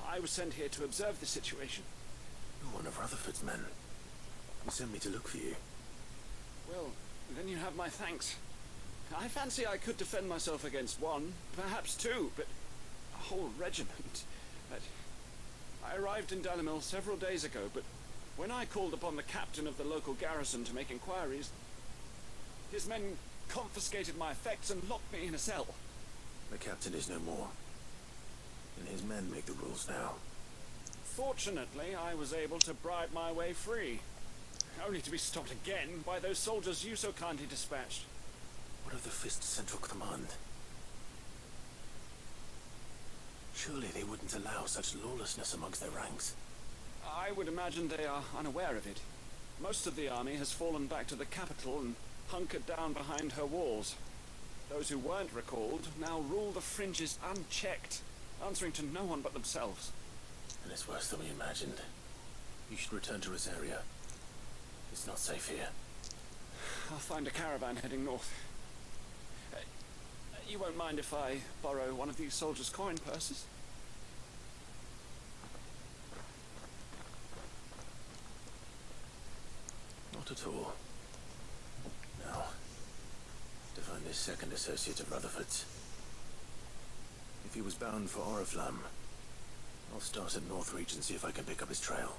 I was sent here to observe the situation. You're one of Rutherford's men. You sent me to look for you. Well, then you have my thanks. I fancy I could defend myself against one, perhaps two, but a whole regiment. I arrived in Dalimil several days ago, but when I called upon the captain of the local garrison to make inquiries, his men confiscated my effects and locked me in a cell. The captain is no more. And his men make the rules now. Fortunately, I was able to bribe my way free. Only to be stopped again by those soldiers you so kindly dispatched. What of the Fist's central command? Surely they wouldn't allow such lawlessness amongst their ranks. I would imagine they are unaware of it. Most of the army has fallen back to the capital and hunkered down behind her walls. Those who weren't recalled now rule the fringes unchecked, answering to no one but themselves. And it's worse than we imagined. You should return to Rosaria. It's not safe here. I'll find a caravan heading north. You won't mind if I borrow one of these soldiers' coin purses? Not at all. Now, to find this second associate of Rutherford's. If he was bound for Oriflamme, I'll start at Northreach and see if I can pick up his trail.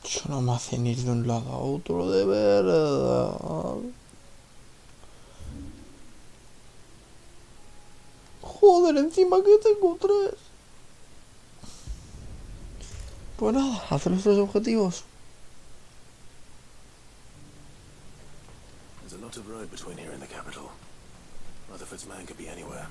Eso no me hacen ir de un lado a otro, de verdad. Joder, encima que tengo tres. Pues nada, hacer nuestros objetivos. There's a lot of road between here and the capital. Rutherford's man could be anywhere.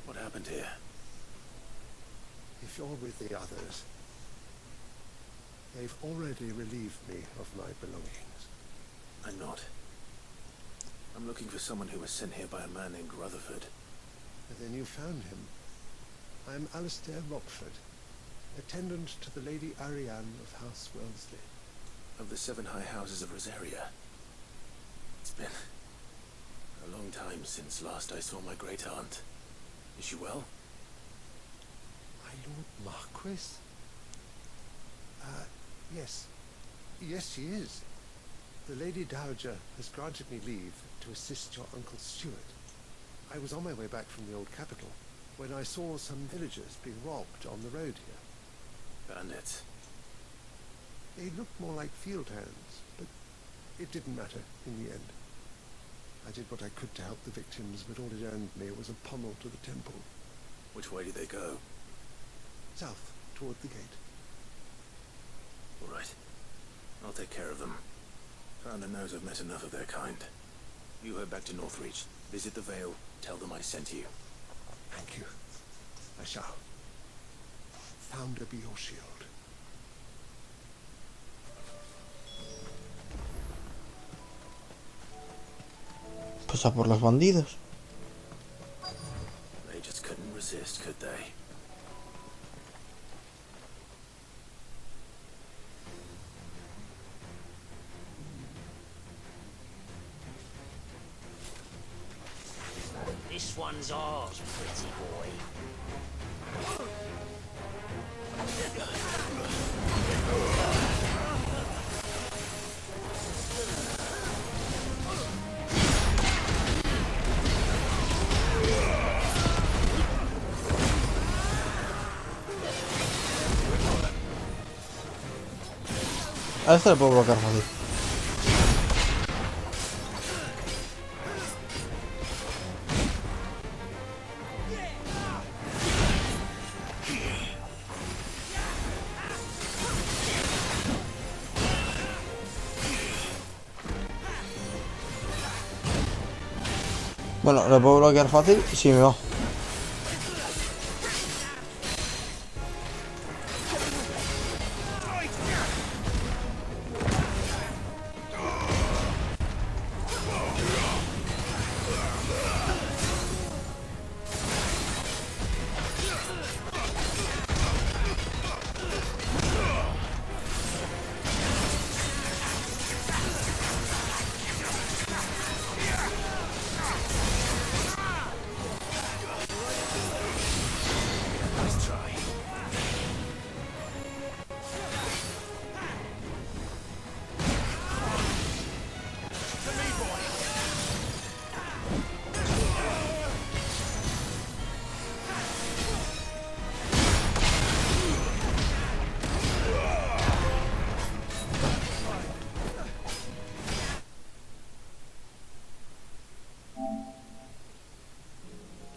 What happened here? If you're with the others, they've already relieved me of my belongings. I'm not. I'm looking for someone who was sent here by a man named Rutherford. Then you found him. I am Alistair Rockford, attendant to the Lady Ariane of House Wellesley. Of the 7 high houses of Rosaria. It's been a long time since last I saw my great-aunt. Is she well? My Lord Marquis? Yes. Yes, she is. The Lady Dowager has granted me leave to assist your Uncle Stuart. I was on my way back from the old capital when I saw some villagers being robbed on the road here. Bandits? They looked more like field hands, but it didn't matter in the end. I did what I could to help the victims, but all it earned me was a pommel to the temple. Which way did they go? South, toward the gate. All right. I'll take care of them. Founder knows I've met enough of their kind. You head back to Northreach, visit the Vale, tell them I sent you. Thank you. I shall. Founder be your shield. Pues a por los bandidos. They just couldn't resist, could they? This one's ours, pretty boy. A este le puedo bloquear fácil. Bueno, le puedo bloquear fácil si me va.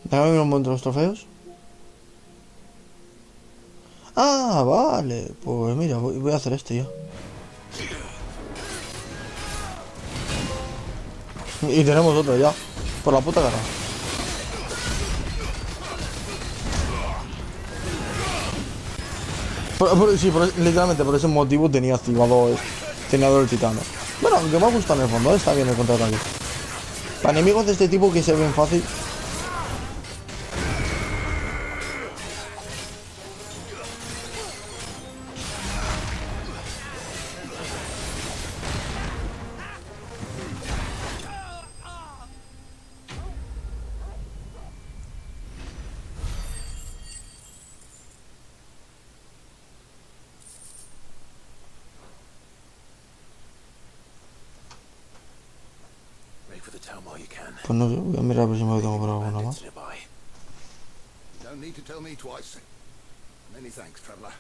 Déjame ver un momento los trofeos. Ah, vale. Pues mira, voy a hacer esto ya. Y tenemos otro ya. Por la puta cara. Sí, literalmente por ese motivo tenía activado el titano. Bueno, aunque me ha gustado en el fondo, está bien el contraataque. Para enemigos de este tipo que se ven fácil. Pues no sé, voy a mirar a ver si me tengo por alguna más. You don't need to tell me twice. Many thanks, traveler.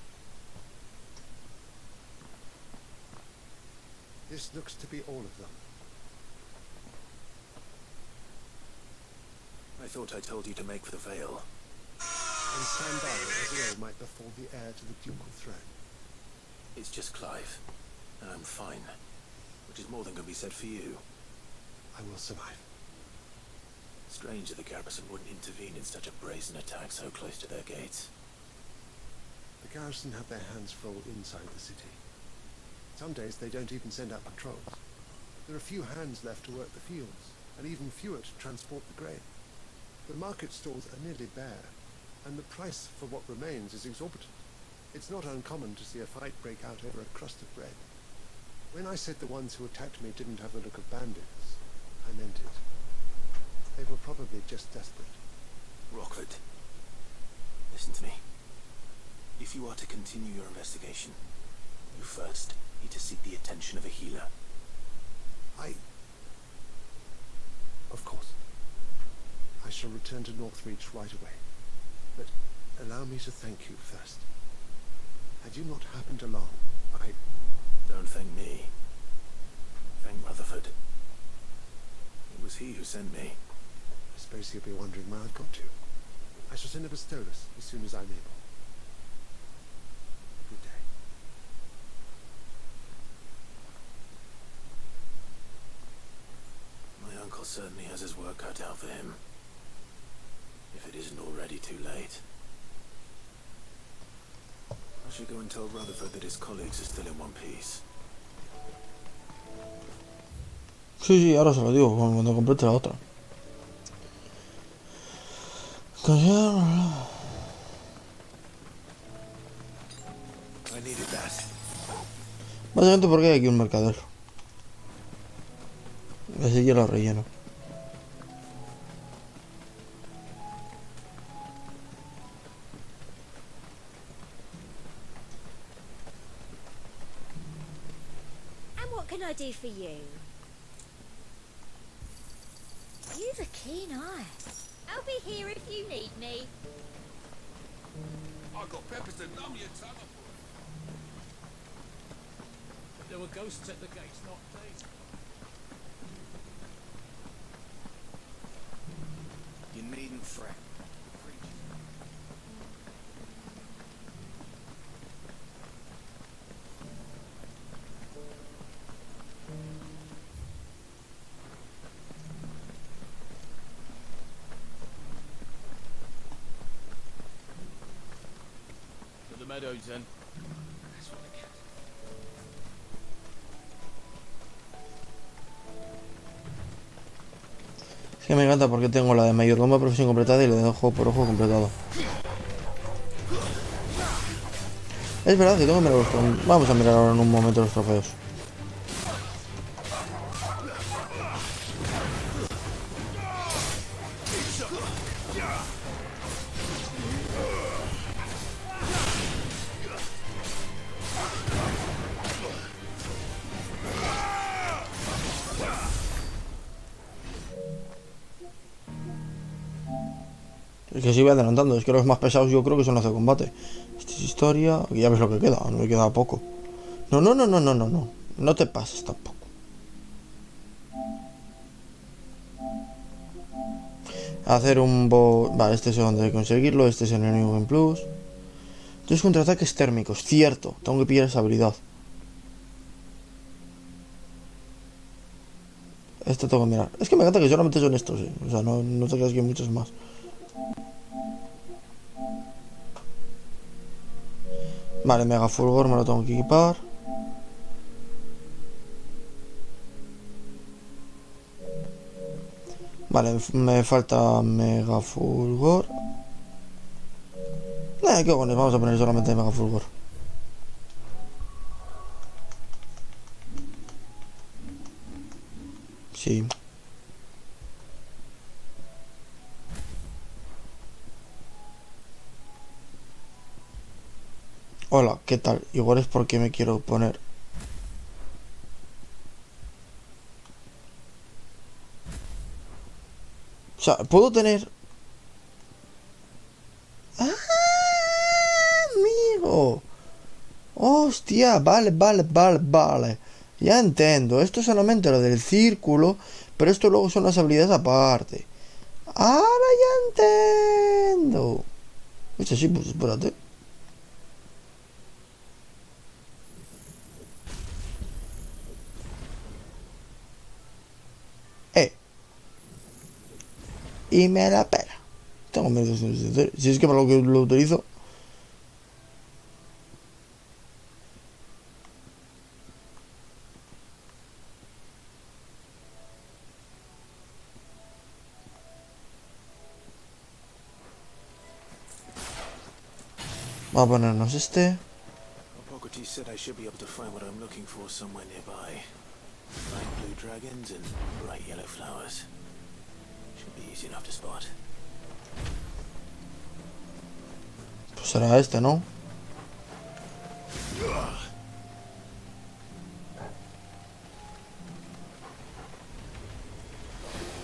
This looks to be all of them. I thought I told you to make for the Vale. And stand by as ill might befall the heir to the ducal throne. It's just Clive, and I'm fine. Which is more than can be said for you. I will survive. Strange that the garrison wouldn't intervene in such a brazen attack so close to their gates. The garrison have their hands full inside the city. Some days they don't even send out patrols. There are few hands left to work the fields. and even fewer to transport the grain. The market stalls are nearly bare, and the price for what remains is exorbitant. It's not uncommon to see a fight break out over a crust of bread. When I said the ones who attacked me didn't have the look of bandits, I meant it. They were probably just desperate. Rockford, listen to me. If you are to continue your investigation, you first need to seek the attention of a healer. Of course. I shall return to Northreach right away. But allow me to thank you first. Had you not happened along, Don't thank me. Thank Rutherford. It was he who sent me. I suppose he'll be wondering where I've got to. I shall send a Pistolus as soon as I'm able. Good day. My uncle certainly has his work cut out for him. If it isn't already too late. I should go and tell Rutherford that his colleagues are still in one piece. Sí, ahora se lo digo cuando complete la otra. I needed that. Básicamente porque hay aquí un mercader. Así ya lo relleno. And what can I do for you? You've a keen eye. I'll be here if you need me. I got peppers to numb your tongue. There were ghosts at the gates, not days. You needn't fret. To the meadows, then. Es que me encanta porque tengo la de mayordomo de profesión completada y la de ojo por ojo completado. Es verdad que tengo que mirar los trofeos. Vamos a mirar ahora en un momento los trofeos. Es que sigo adelantando, es que los más pesados yo creo que son los de combate. Esta es historia, aquí ya ves lo que queda, no me queda poco. No, no, no, no, no, no, no. No te pases tampoco. Hacer un vale, este es donde hay que conseguirlo, este es el enemigo en plus. Entonces contraataques térmicos, cierto, tengo que pillar esa habilidad. Esto tengo que mirar. Es que me encanta que solamente son estos, o sea, no te creas que hay muchos más. Vale, Mega Fulgor me lo tengo que equipar. Vale, me falta Mega Fulgor. ¿Qué cojones? Vamos a poner solamente Mega Fulgor. Sí. Hola, ¿qué tal? Igual es porque me quiero poner. O sea, puedo tener. ¡Ah! Amigo. Hostia, vale. Ya entiendo. Esto es solamente lo del círculo, pero esto luego son las habilidades aparte. Ahora ya entiendo. Este sí, pues espérate. Y me la pela. Tengo miedo de si es que para lo que lo utilizo. Vamos a ponernos este. Proposito said I should be able to find what I'm looking for somewhere nearby. Bright blue dragons and bright yellow flowers. Should be easy enough to spot. Pues será este, ¿no?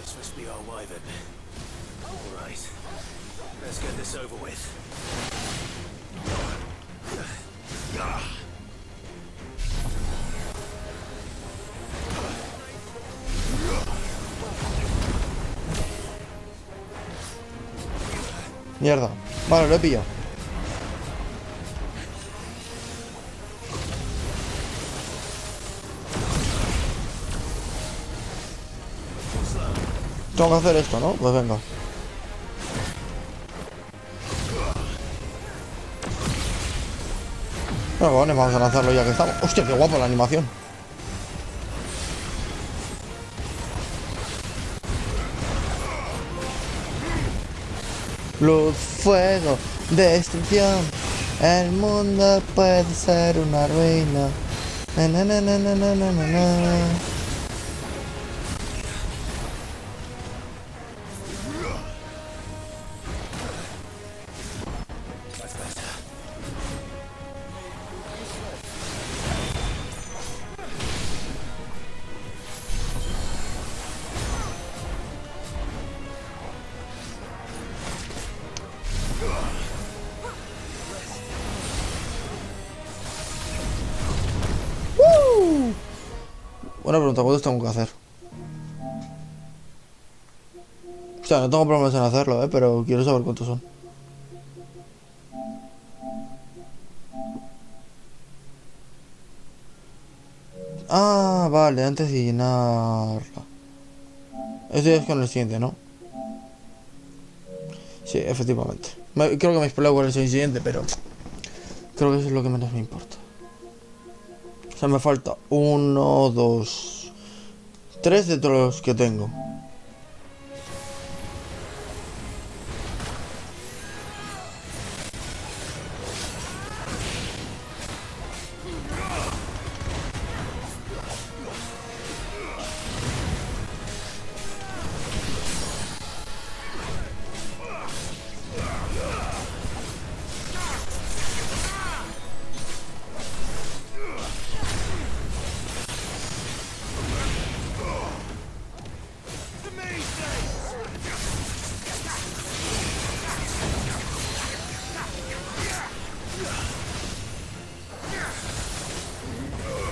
This must be our wyvern. All right, let's get this over with. Mierda. Vale, lo he pillado. Tengo que hacer esto, ¿no? Pues venga. No, bueno, vamos a lanzarlo ya que estamos. Hostia, qué guapo la animación. Luz, fuego, destrucción. El mundo puede ser una ruina. Na, na, na, na, na, na, na, na. Buena pregunta, ¿cuántos tengo que hacer? O sea, no tengo problemas en hacerlo, pero quiero saber cuántos son. Ah, vale, antes de llenarla. Esto ya es con el siguiente, ¿no? Sí, efectivamente. Creo que me spoileo cuál es el siguiente, pero creo que eso es lo que menos me importa. O sea, me falta 1, 2, 3 de todos los que tengo.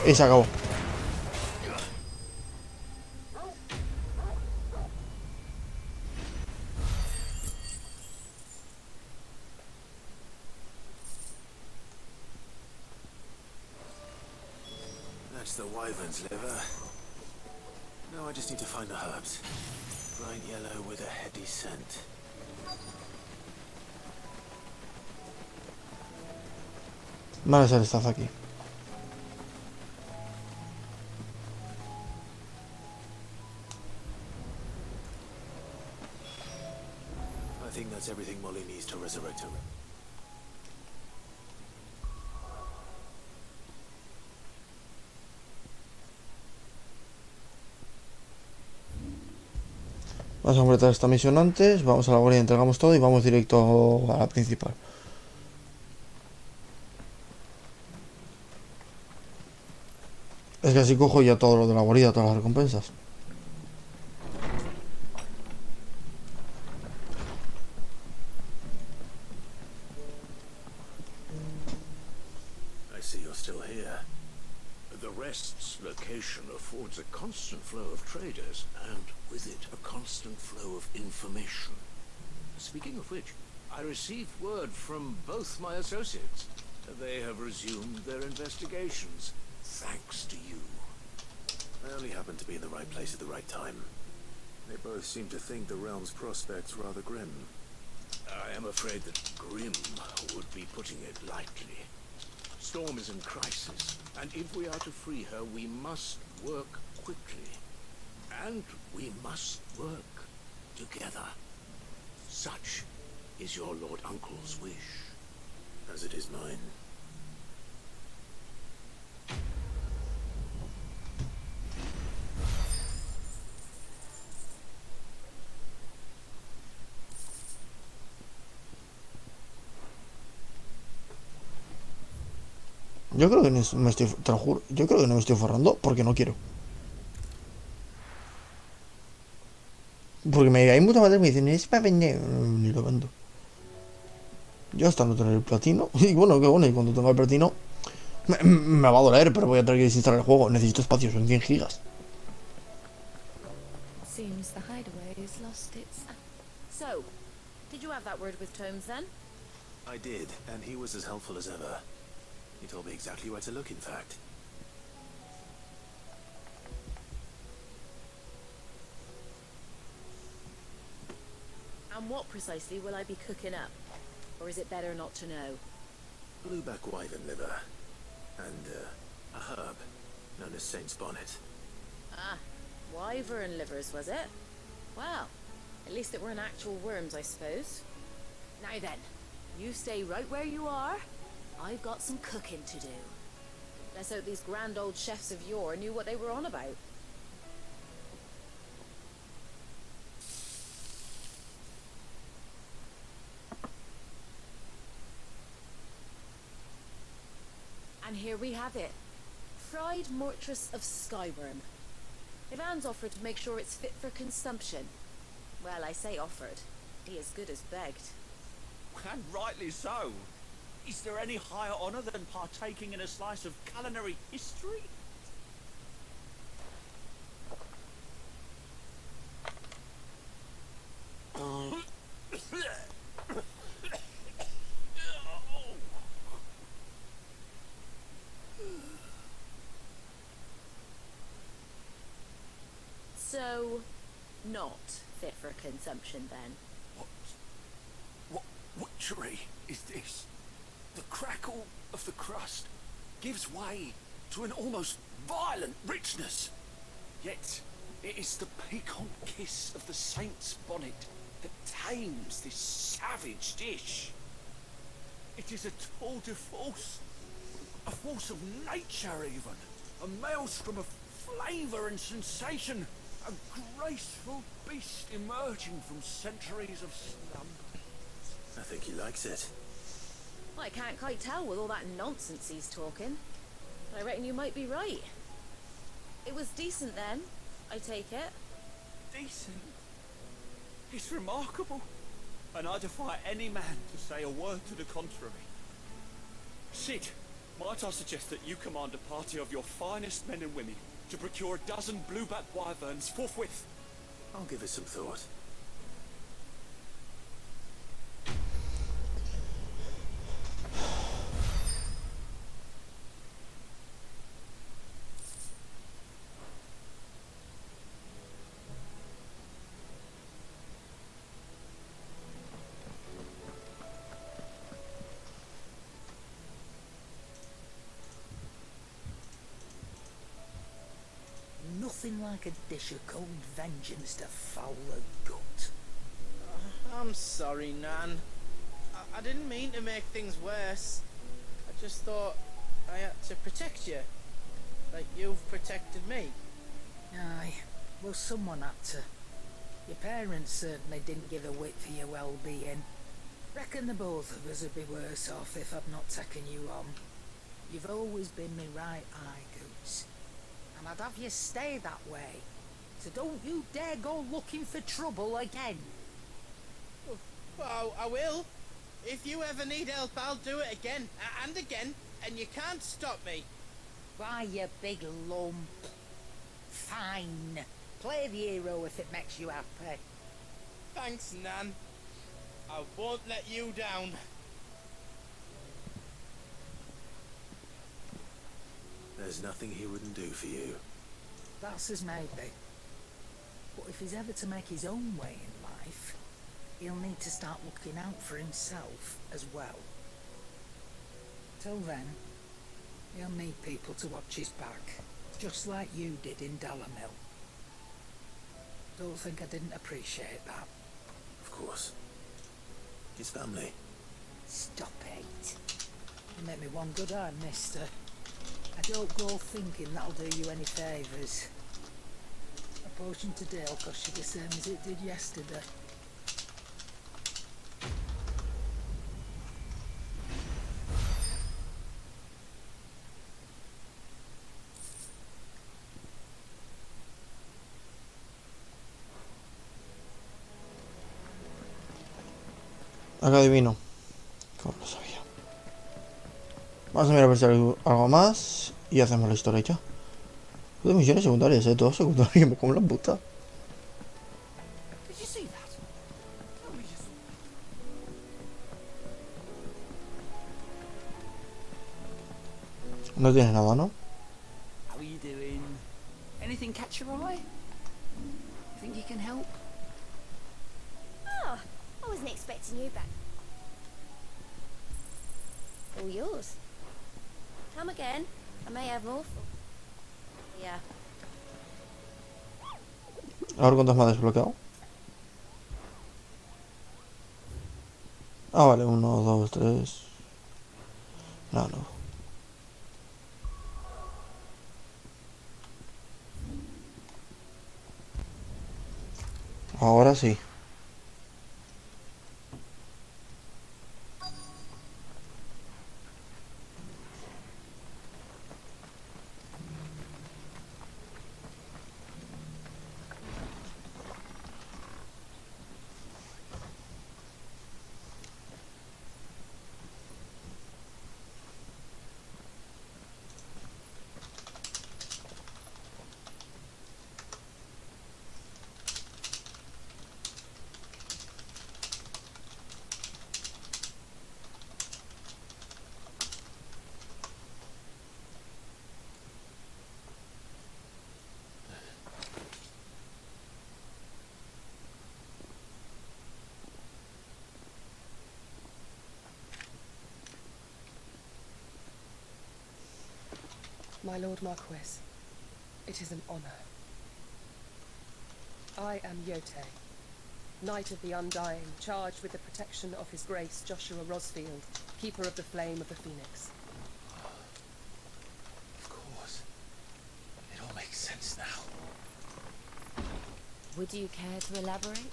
Y se acabó. That's the wyvern's liver. Now I just need to find the herbs. Bright yellow with a heady scent. Vale, ser esta aquí. I think that's everything Molly needs to resurrect her. Vamos a completar esta misión antes. Vamos a la guardia, entregamos todo y vamos directo a la principal. Es que así cojo ya todo lo de la guarida, todas las recompensas. I see you're still here. The Rest's location affords a constant flow of traders, and with it, a constant flow of information. Speaking of which, I received word from both my associates. They have resumed their investigations, thanks to you. I only happened to be in the right place at the right time. They both seem to think the realm's prospects rather grim. I am afraid that grim would be putting it lightly. Storm is in crisis, and if we are to free her, we must work quickly. And we must work together. Such is your Lord Uncle's wish. as it is mine. Yo creo que no me estoy, te lo juro, yo creo que no me estoy forrando porque no quiero. Porque hay mucha madre que me dicen, es para vender. Ni lo vendo. Yo hasta no tener el platino. Y bueno, qué bueno, y cuando tenga el platino, me va a doler, pero voy a tener que desinstalar el juego. Necesito espacio, son 100 gigas. Seems the hideaway has lost its... So, did you have that word with Tomes then? I did, and he was as helpful as ever. He told me exactly where to look, in fact. And what precisely will I be cooking up? Or is it better not to know? Blueback wyvern liver. And, a herb known as Saint's Bonnet. Ah, wyvern livers, was it? Well, at least it weren't actual worms, I suppose. Now then, you stay right where you are. I've got some cooking to do. Let's hope these grand old chefs of yore knew what they were on about. And here we have it. Fried mortress of skyworm. Ivan's offered to make sure it's fit for consumption. Well, I say offered. He as good as begged. And rightly so. Is there any higher honour than partaking in a slice of culinary history? So, not fit for consumption then? What witchery is this? The crackle of the crust gives way to an almost violent richness. Yet, it is the piquant kiss of the saint's bonnet that tames this savage dish. It is a tour de force, a force of nature even, a maelstrom of flavour and sensation, a graceful beast emerging from centuries of slumber. I think he likes it. Well, I can't quite tell with all that nonsense he's talking. But I reckon you might be right. It was decent then, I take it. Decent? It's remarkable. And I defy any man to say a word to the contrary. Sid, might I suggest that you command a party of your finest men and women to procure a dozen blueback wyverns forthwith? I'll give it some thought. Nothing like a dish of cold vengeance to foul the gut. I'm sorry, Nan. I didn't mean to make things worse. I just thought I had to protect you. Like you've protected me. Aye, well someone had to. Your parents certainly didn't give a whit for your well-being. Reckon the both of us would be worse off if I'd not taken you on. You've always been me right eye, Goose. And I'd have you stay that way. So don't you dare go looking for trouble again. Well, I will. If you ever need help, I'll do it again and again, and you can't stop me. Why, you big lump. Fine. Play the hero if it makes you happy. Thanks, Nan. I won't let you down. There's nothing he wouldn't do for you. That's as may be. But if he's ever to make his own way in life, he'll need to start looking out for himself as well. Till then, he'll need people to watch his back, just like you did in Dalamil. Don't think I didn't appreciate that. Of course. His family. Stop it. You make me one good eye, mister. I don't go thinking that'll do you any favours. A potion today will cost you the same as it did yesterday. Acá adivino. Como lo sabía. Vamos a mirar a ver si hay algo más. Y hacemos la historia ya. De misiones secundarias, todos secundarios. Me como la puta. Did you see that? Tell me you saw. No tienes nada, ¿no? How are you doing? Anything catch your eye? Think you can help? Oh, I wasn't expecting you back. All yours. Come again. I may have more for... Yeah. A ver cuántos me ha desbloqueado. Ah, vale, 1, 2, 3. No, no. Ahora sí. My Lord Marquis, it is an honor. I am Yote, Knight of the Undying, charged with the protection of His Grace Joshua Rosfield, Keeper of the Flame of the Phoenix. Of course. It all makes sense now. Would you care to elaborate?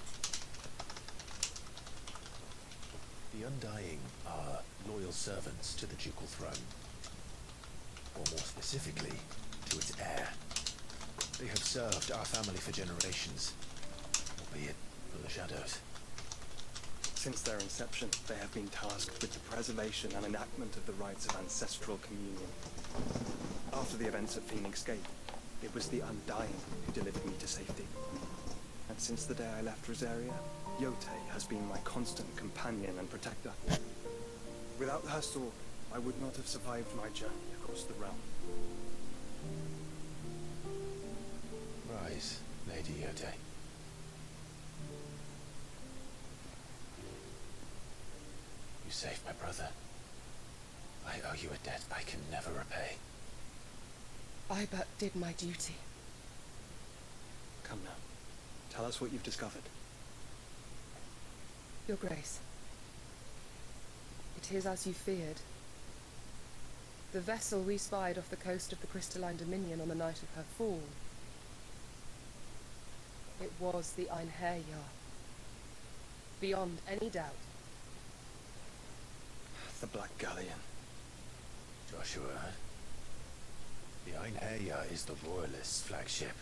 The Undying are loyal servants to the ducal throne. Or more specifically, to its heir. They have served our family for generations, albeit for the shadows. Since their inception, they have been tasked with the preservation and enactment of the rites of ancestral communion. After the events at Phoenix Gate, it was the Undying who delivered me to safety. And since the day I left Rosaria, Yote has been my constant companion and protector. Without her sword, I would not have survived my journey across the realm. Rise, Lady Yote. You saved my brother. I owe you a debt I can never repay. I but did my duty. Come now. Tell us what you've discovered. Your Grace. It is as you feared. The vessel we spied off the coast of the Crystalline Dominion on the night of her fall. It was the Einherjar. Beyond any doubt. The Black Galleon. Joshua, the Einherjar is the Royalists' flagship.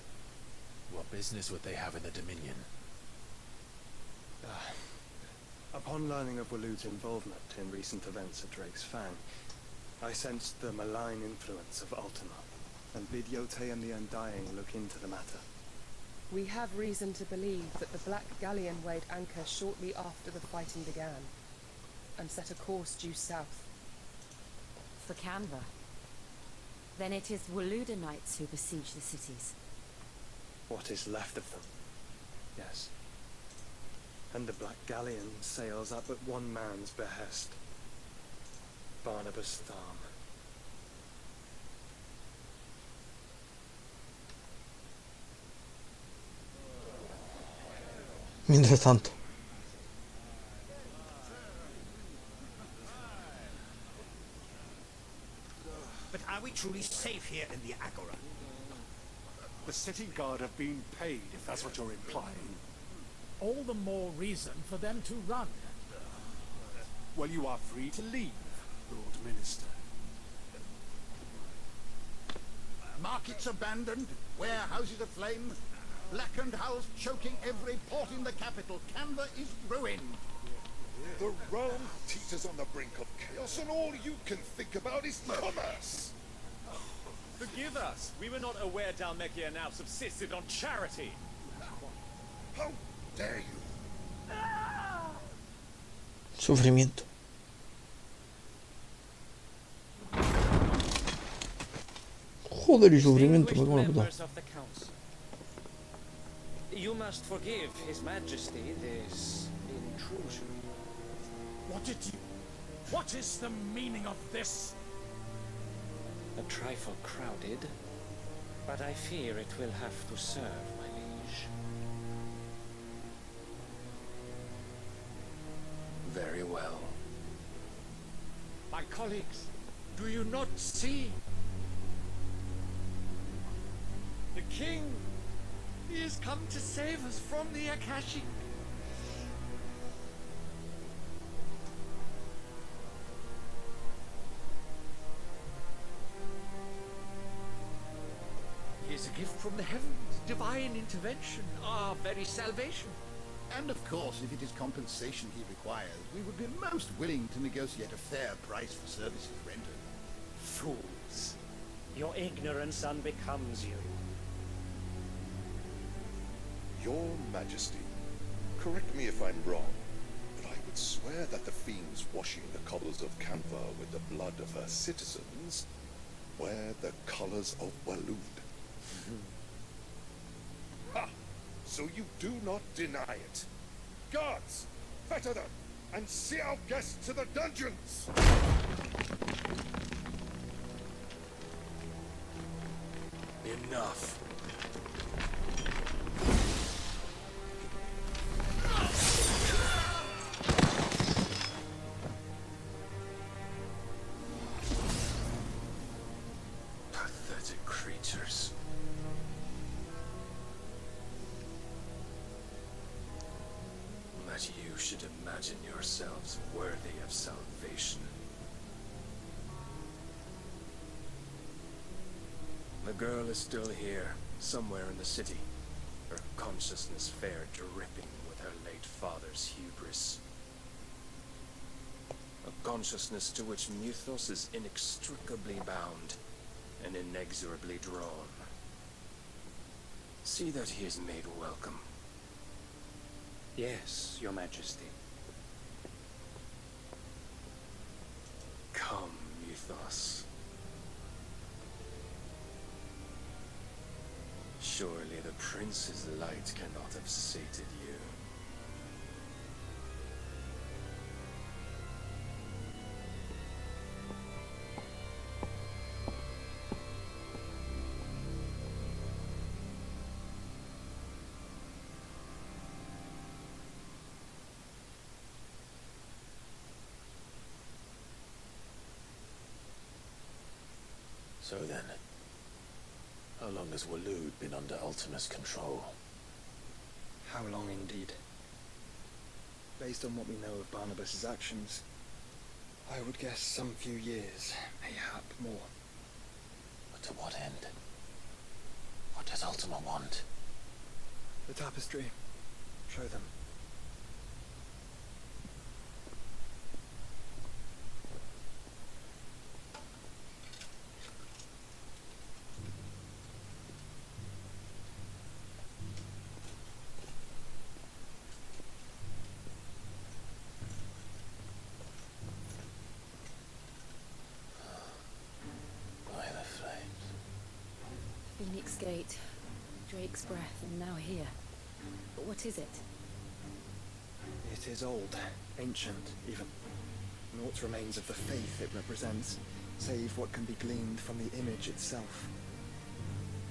What business would they have in the Dominion? Upon learning of Waloed's involvement in recent events at Drake's Fang, I sensed the malign influence of Ultima, and bid Yote and the Undying look into the matter. We have reason to believe that the Black Galleon weighed anchor shortly after the fighting began, and set a course due south. For Canva. Then it is Waloeda Knights who besiege the cities. What is left of them? Yes. And the Black Galleon sails at but one man's behest. Barnabas Tharm. Mientras tanto. But are we truly safe here in the Agora? The city guard have been paid, if that's what you're implying. All the more reason for them to run. Well, you are free to leave, Lord Minister. Markets abandoned, warehouses aflame, blackened hulls choking every port in the capital. Canva is ruined. The realm teeters on the brink of chaos, and all you can think about is commerce. Forgive us. We were not aware Dalmekia now subsisted on charity. How dare you? Sufrimiento. Joder, y sufrimiento, me cago en la puta. Members of the council, you must forgive His Majesty this intrusion. What is the meaning of this? A trifle crowded, but I fear it will have to serve, my liege. Very well. My colleagues, do you not see? The king, he has come to save us from the Akashi. He is a gift from the heavens, divine intervention, our very salvation. And of course, if it is compensation he requires, we would be most willing to negotiate a fair price for services rendered. Fools. Your ignorance unbecomes you. Your Majesty, correct me if I'm wrong, but I would swear that the fiends washing the cobbles of Canva with the blood of her citizens wear the colors of Waloed. Ha! So you do not deny it. Guards, fetter them, and see our guests to the dungeons! Enough. Pathetic creatures. That you should imagine yourselves worthy of salvation. The girl is still here, somewhere in the city, her consciousness fair dripping with her late father's hubris. A consciousness to which Mythos is inextricably bound and inexorably drawn. See that he is made welcome. Yes, Your Majesty. Come, Mythos. Surely the prince's light cannot have sated you. So then, how long has Waloed been under Ultima's control? How long indeed? Based on what we know of Barnabas's actions, I would guess some few years, mayhap more. But to what end? What does Ultima want? The tapestry. Show them. Phoenix Gate, Drake's Breath, and now here. But what is it? It is old, ancient even. Naught remains of the faith it represents, save what can be gleaned from the image itself.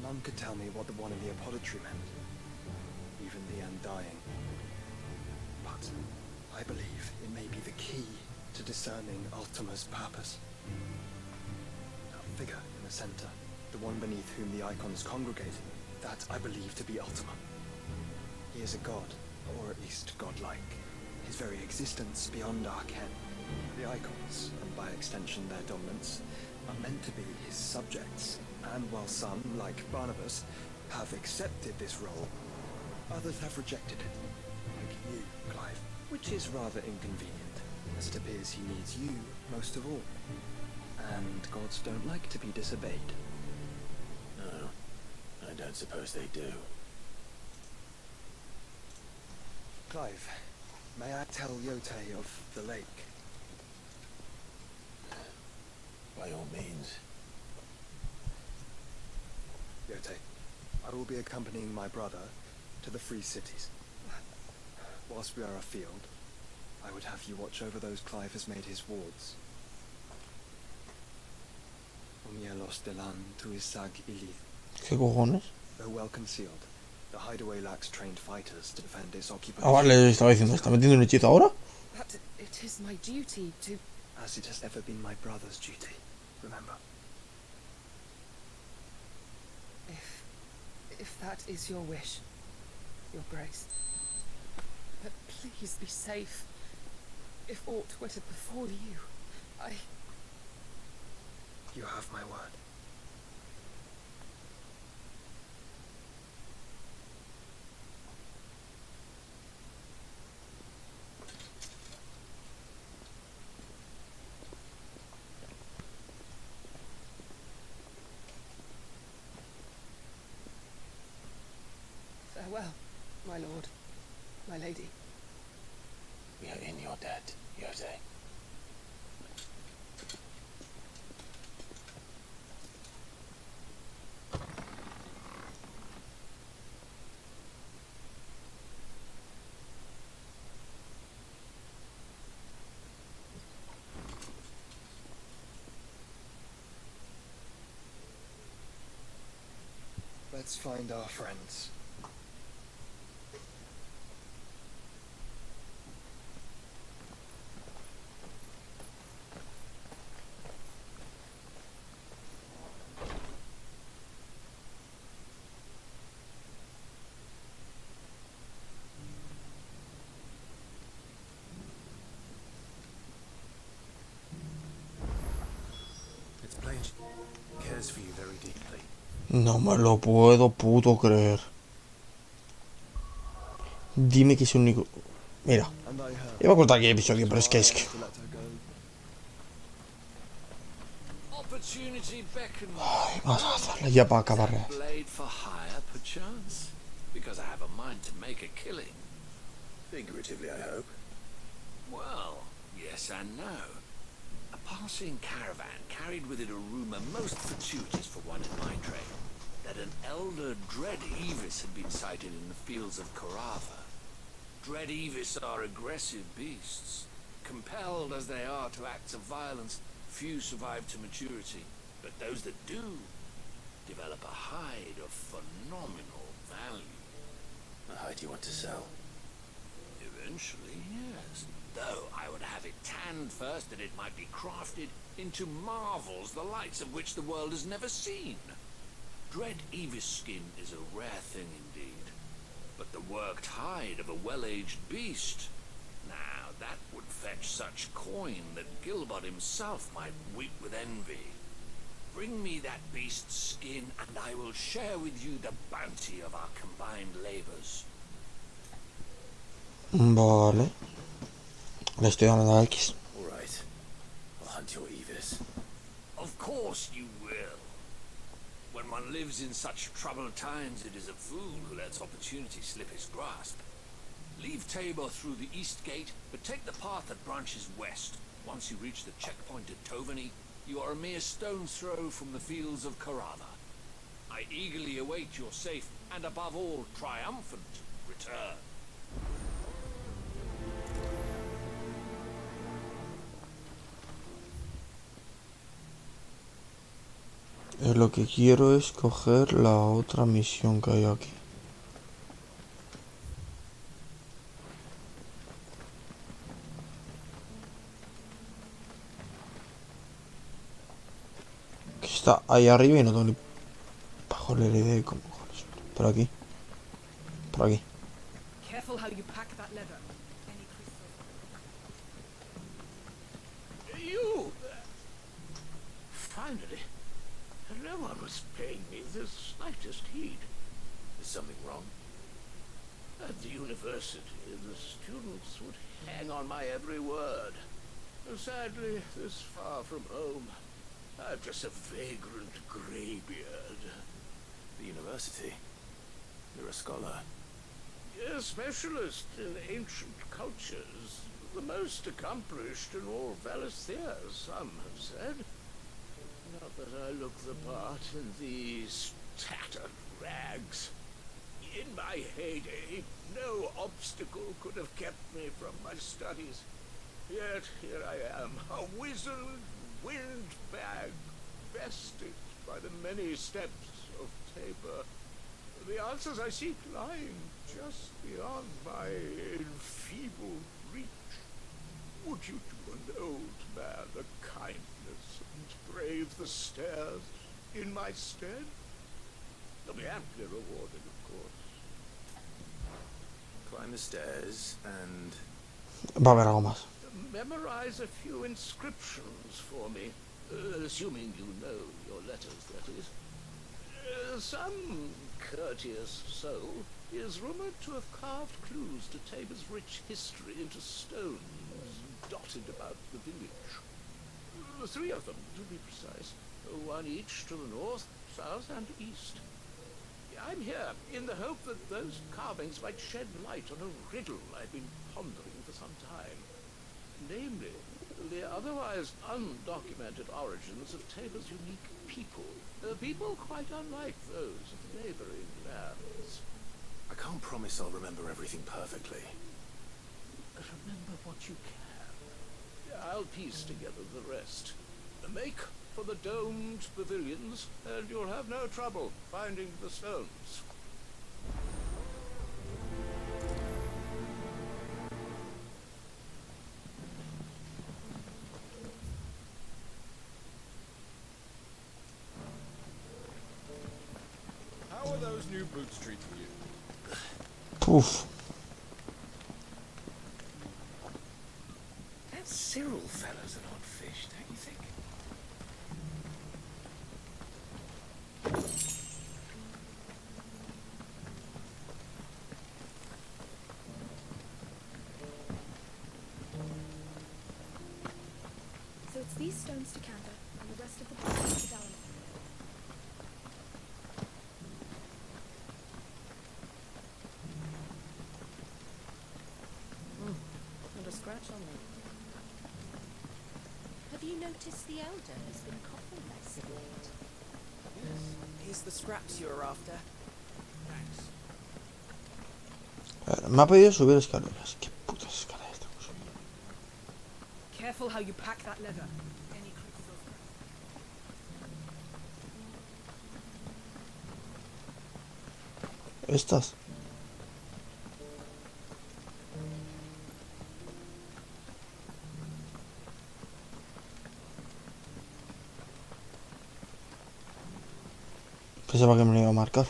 None could tell me what the one in the apothecary meant, even the Undying. But I believe it may be the key to discerning Ultima's purpose. A figure in the center, the one beneath whom the icons congregate, that I believe to be Ultima. He is a god, or at least godlike, his very existence beyond our ken. The icons, and by extension their dominants, are meant to be his subjects, and while some, like Barnabas, have accepted this role, others have rejected it, like you, Clive, which is rather inconvenient, as it appears he needs you most of all. And gods don't like to be disobeyed. No, I don't suppose they do. Clive, may I tell Yote of the lake? By all means. Yote, I will be accompanying my brother to the Free Cities. Whilst we are afield, I would have you watch over those Clive has made his wards. Omielos delan tu isag ili. ¿Qué cojones? Though well concealed, the hideaway lacks trained fighters to defend its occupants. Ah, vale, estaba diciendo, ¿está metiendo un hechizo ahora? But it is my duty to... As it has ever been my brother's duty, remember. If that is your wish, your grace. But please be safe. If aught were to befall you, You have my word. Farewell, my lord, my lady. We are in your debt, Jose. Let's find our friends. It's plain she cares for you very deeply. No me lo puedo puto creer. Dime que es el único... Mira. Iba a cortar aquí el episodio, pero es que... Ay, vas a hacerla ya para acabar. Blade for hire, perchance? Because I have a mind to make a killing. Figuratively, I hope. Well, yes and no. A passing caravan carried with it a rumor most fortuitous for one in my trade, that an elder Dread Evis had been sighted in the fields of Corava. Dread Evis are aggressive beasts. Compelled as they are to acts of violence, few survive to maturity, but those that do develop a hide of phenomenal value. A hide you want to sell? Eventually, yes. Though I would have it tanned first that it might be crafted into marvels the likes of which the world has never seen. Dread Evis skin is a rare thing indeed. But the worked hide of a well-aged beast, now that would fetch such coin that Gilbert himself might weep with envy. Bring me that beast's skin, and I will share with you the bounty of our combined labors. Vale. Le estoy dando a X. All right. I'll hunt your Evis. Of course you will. When one lives in such troubled times, it is a fool who lets opportunity slip his grasp. Leave Tabor through the east gate, but take the path that branches west. Once you reach the checkpoint at Tovany, you are a mere stone's throw from the fields of Carava. I eagerly await your safe, and above all, triumphant return. Lo que quiero es coger la otra misión que hay aquí. Que Está ahí arriba y no tengo ni pajolera idea de cómo cojones. Por aquí. Por aquí. Careful how you pack that leather. Any crystals? You! Finally. No one was paying me the slightest heed. Is something wrong? At the university, the students would hang on my every word. Sadly, this far from home, I'm just a vagrant greybeard. The university? You're a scholar. A specialist in ancient cultures. The most accomplished in all Valisthea, some have said. Not that I look the part in these tattered rags. In my heyday, no obstacle could have kept me from my studies. Yet here I am, a wizened windbag, bested by the many steps of Tabor. The answers I seek lying just beyond my enfeebled reach. Would you do an old man the kindness and brave the stairs in my stead? They'll be amply rewarded, of course. Climb the stairs and... Va a haber algo más. Memorize a few inscriptions for me, assuming you know your letters, that is. Some courteous soul is rumored to have carved clues to Tabor's rich history into stones dotted about the village. 3 of them, to be precise. One each to the north, south, and east. I'm here in the hope that those carvings might shed light on a riddle I've been pondering for some time. Namely, the otherwise undocumented origins of Tabor's unique people. People quite unlike those of neighboring lands. I can't promise I'll remember everything perfectly. Remember what you can. I'll piece together the rest. Make for the domed pavilions, and you'll have no trouble finding the stones. How are those new boots treating you? Puf. That Cyril fellow's an odd fish, don't you think? So it's these stones to Canva, and the rest of the books to Dallin. Not a scratch on them. Have you noticed the elder has been coughing less of late? Yes. Here's the scraps you're after. Thanks. A ver, me ha pedido subir escaleras. ¿Qué putas escaleras tengo que subir? Careful how you pack that leather. Any crystals? Estas. Pensaba que me lo iba a marcar.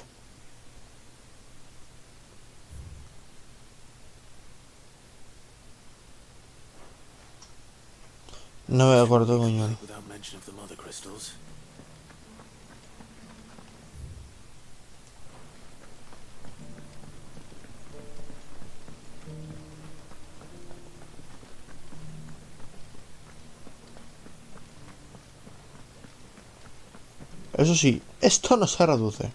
No me acuerdo, coño. Without mention of the mother crystals. Eso sí, esto no se reduce.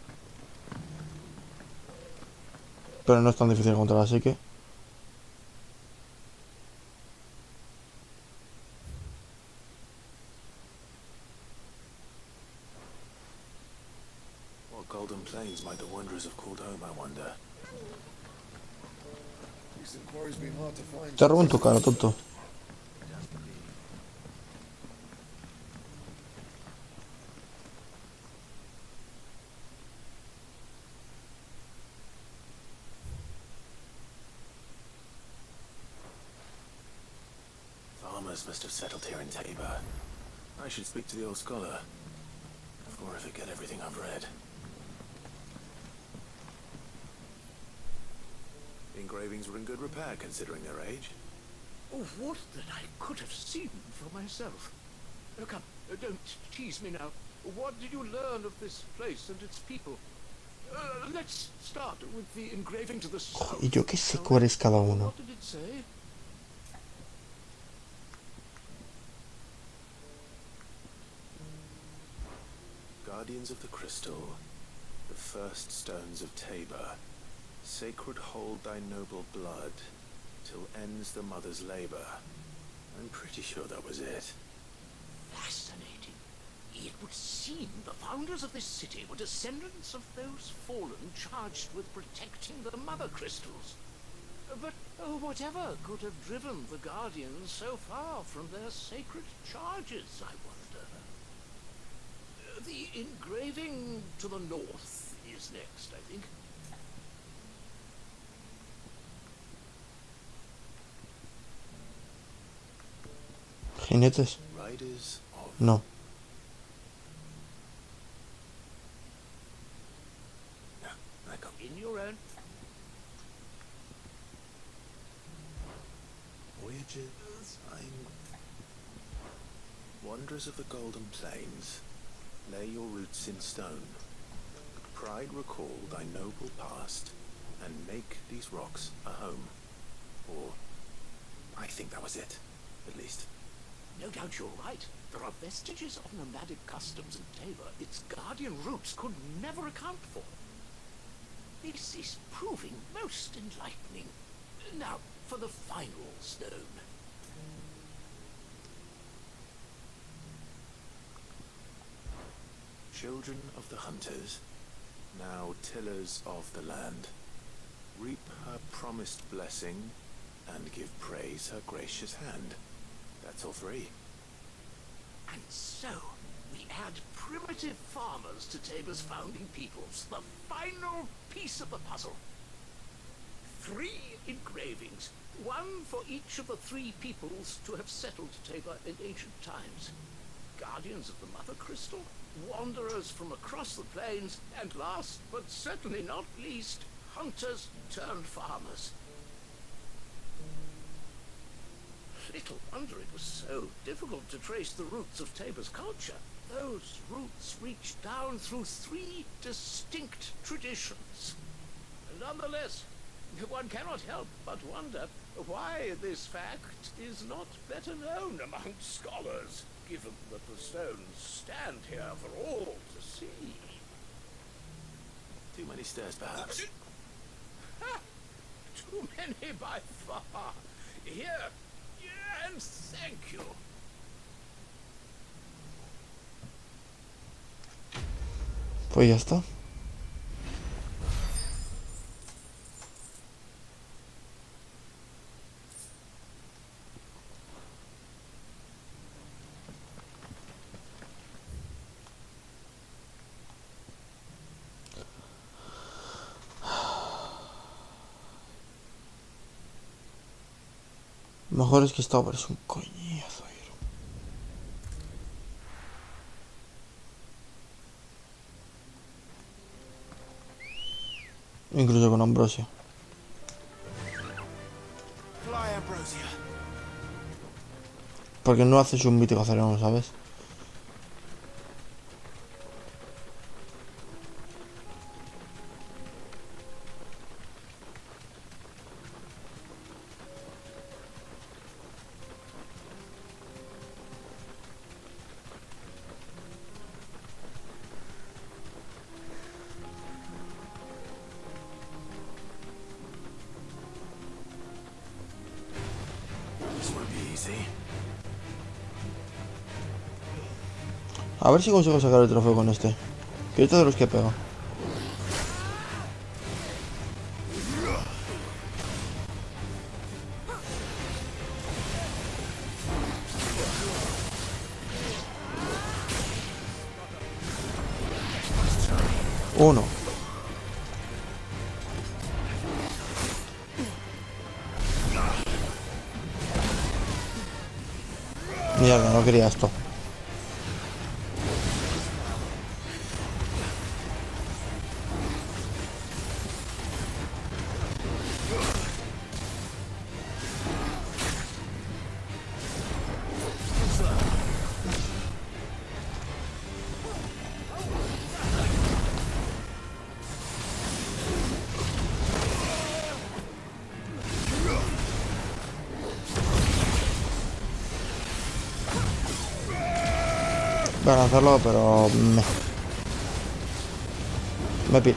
Pero no es tan difícil de encontrar, así que... What golden plains might the wanderers have called home, I wonder? These inquiries been hard to find. Te robo en tu cara, tonto. Farmers must have settled here in Tabor. I should speak to the old scholar. Of Or if I get everything I've read. The engravings were in good repair considering their age. Oh, what that I could have seen for myself. Come, don't tease me now. What did you learn of this place and its people? Let's start with the engraving to the south. Y yo qué sé cuál es cada uno. What did it say? Guardians of the Crystal, the first stones of Tabor, sacred hold thy noble blood, till ends the mother's labor. I'm pretty sure that was it. Fascinating. It would seem the founders of this city were descendants of those fallen charged with protecting the mother crystals. But whatever could have driven the Guardians so far from their sacred charges, I wonder? The engraving to the north is next, I think. Jinetes. Riders of... No. In your own. Voyagers, Wanderers of the Golden Plains, lay your roots in stone. Pride recall thy noble past, and make these rocks a home. Or, I think that was it, at least. No doubt you're right. There are vestiges of nomadic customs in Tabor its guardian roots could never account for. This is proving most enlightening. Now, for the final stone. Children of the hunters, now tillers of the land, reap her promised blessing, and give praise her gracious hand. That's all three. And so, we add primitive farmers to Tabor's founding peoples, the final piece of the puzzle. 3 engravings, one for each of the 3 peoples to have settled Tabor in ancient times. Guardians of the Mother Crystal, wanderers from across the plains, and last but certainly not least, hunters turned farmers. Little wonder it was so difficult to trace the roots of Tabor's culture. Those roots reach down through 3 distinct traditions. Nonetheless, one cannot help but wonder why this fact is not better known among scholars, given that the stones stand here for all to see. Too many stairs, perhaps. Ha! Too many by far. Here, and thank you. Pues ya está. Mejor es que esta obra es un coñazo. Incluso con Ambrosia. Fly, Ambrosia. Porque no haces un mítico acerón, ¿sabes? A ver si consigo sacar el trofeo con este. Que este de los que pega. Uno. Mierda, no quería esto. Voy a hacerlo, pero... Me pide.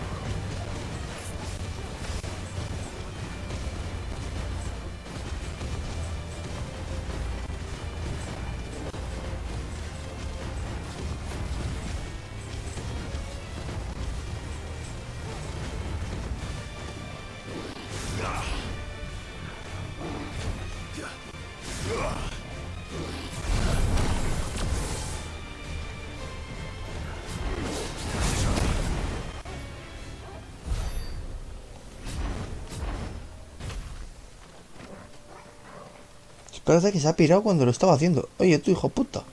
Espérate que se ha pirado cuando lo estaba haciendo. Oye, tú hijo puta.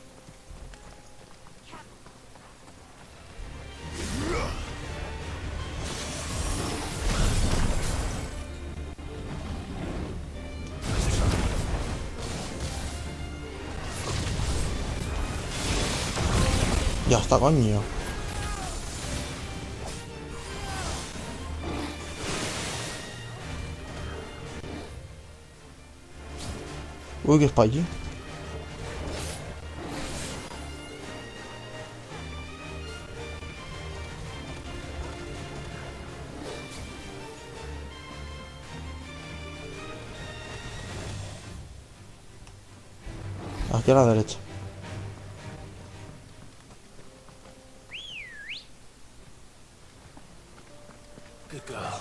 Ya está, coño. Uy, que es para allí. Aquí a la derecha. Good girl.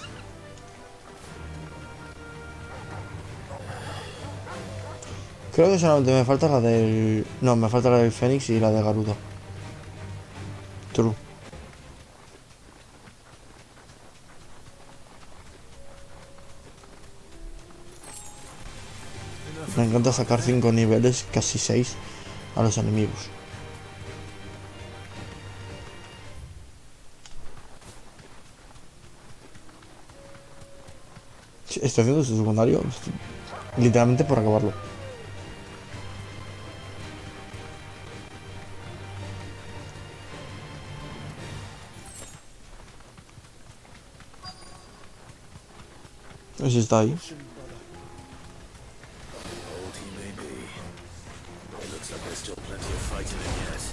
Creo que solamente me falta la del... No, me falta la del Fénix y la de Garuda. True. Me encanta sacar 5 niveles, casi 6, a los enemigos. Estoy haciendo este secundario literalmente por acabarlo. No sé si está ahí. Old he may be. It looks like there's still plenty of fighting in yet.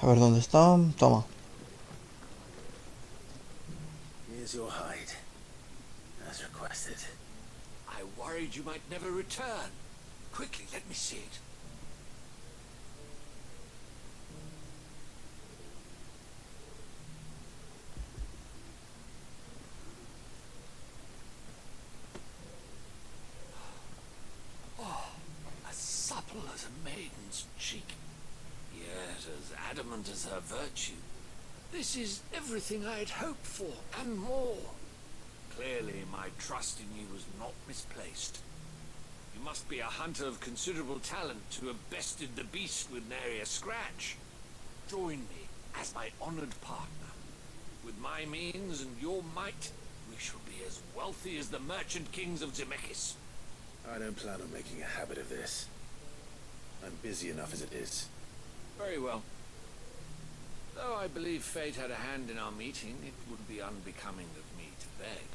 A ver dónde está. Toma. Here's your hide, as requested. I worried you might never return. Quickly, let me see it. Oh, as supple as a maiden's cheek. Yet as adamant as her virtue. This is everything I'd hoped for, and more. Clearly, my trust in you was not misplaced. You must be a hunter of considerable talent to have bested the beast with nary a scratch. Join me as my honored partner. With my means and your might, we shall be as wealthy as the merchant kings of Zemeckis. I don't plan on making a habit of this. I'm busy enough as it is. Very well. Though I believe fate had a hand in our meeting, it would be unbecoming of me to beg.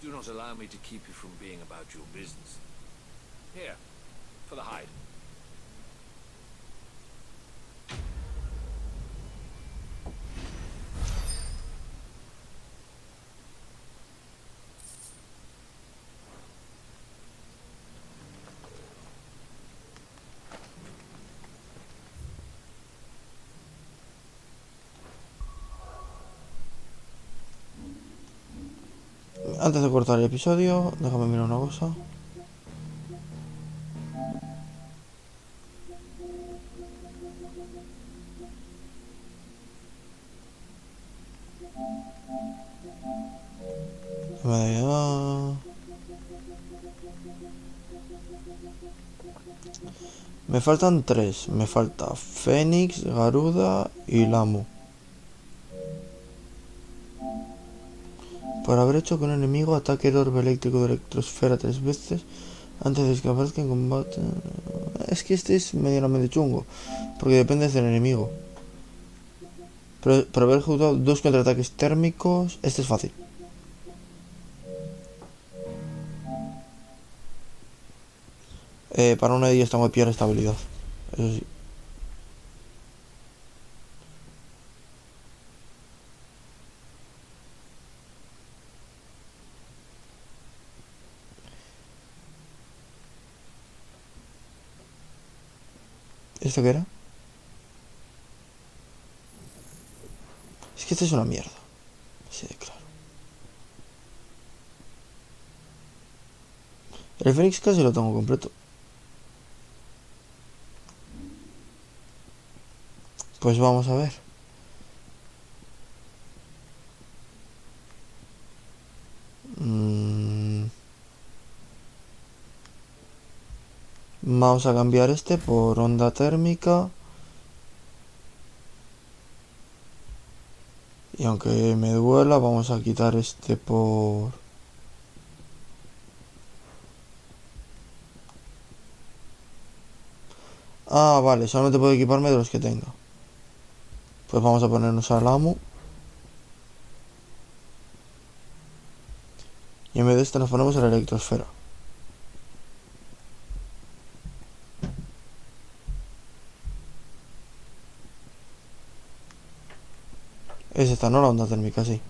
Do not allow me to keep you from being about your business. Here, for the hide. Antes de cortar el episodio, déjame mirar una cosa. Me faltan 3. Me falta Fénix, Garuda y Lamu. Por haber hecho que un enemigo ataque el orbe eléctrico de electrosfera 3 veces antes de que aparezca en combate. Es que este es medianamente chungo, porque depende del enemigo. Pero por haber ejecutado 2 contraataques térmicos, este es fácil. Para una de ellas tengo peor estabilidad. Eso sí. ¿Esto qué era? Es que esto es una mierda. Así de claro. El Fénix casi lo tengo completo. Pues vamos a ver. Vamos a cambiar este por onda térmica. Y aunque me duela, vamos a quitar este por... Ah, vale, solamente puedo equiparme de los que tenga. Pues vamos a ponernos al amo. Y en vez de este nos ponemos a la electrosfera. Es esta, no la onda térmica, sí.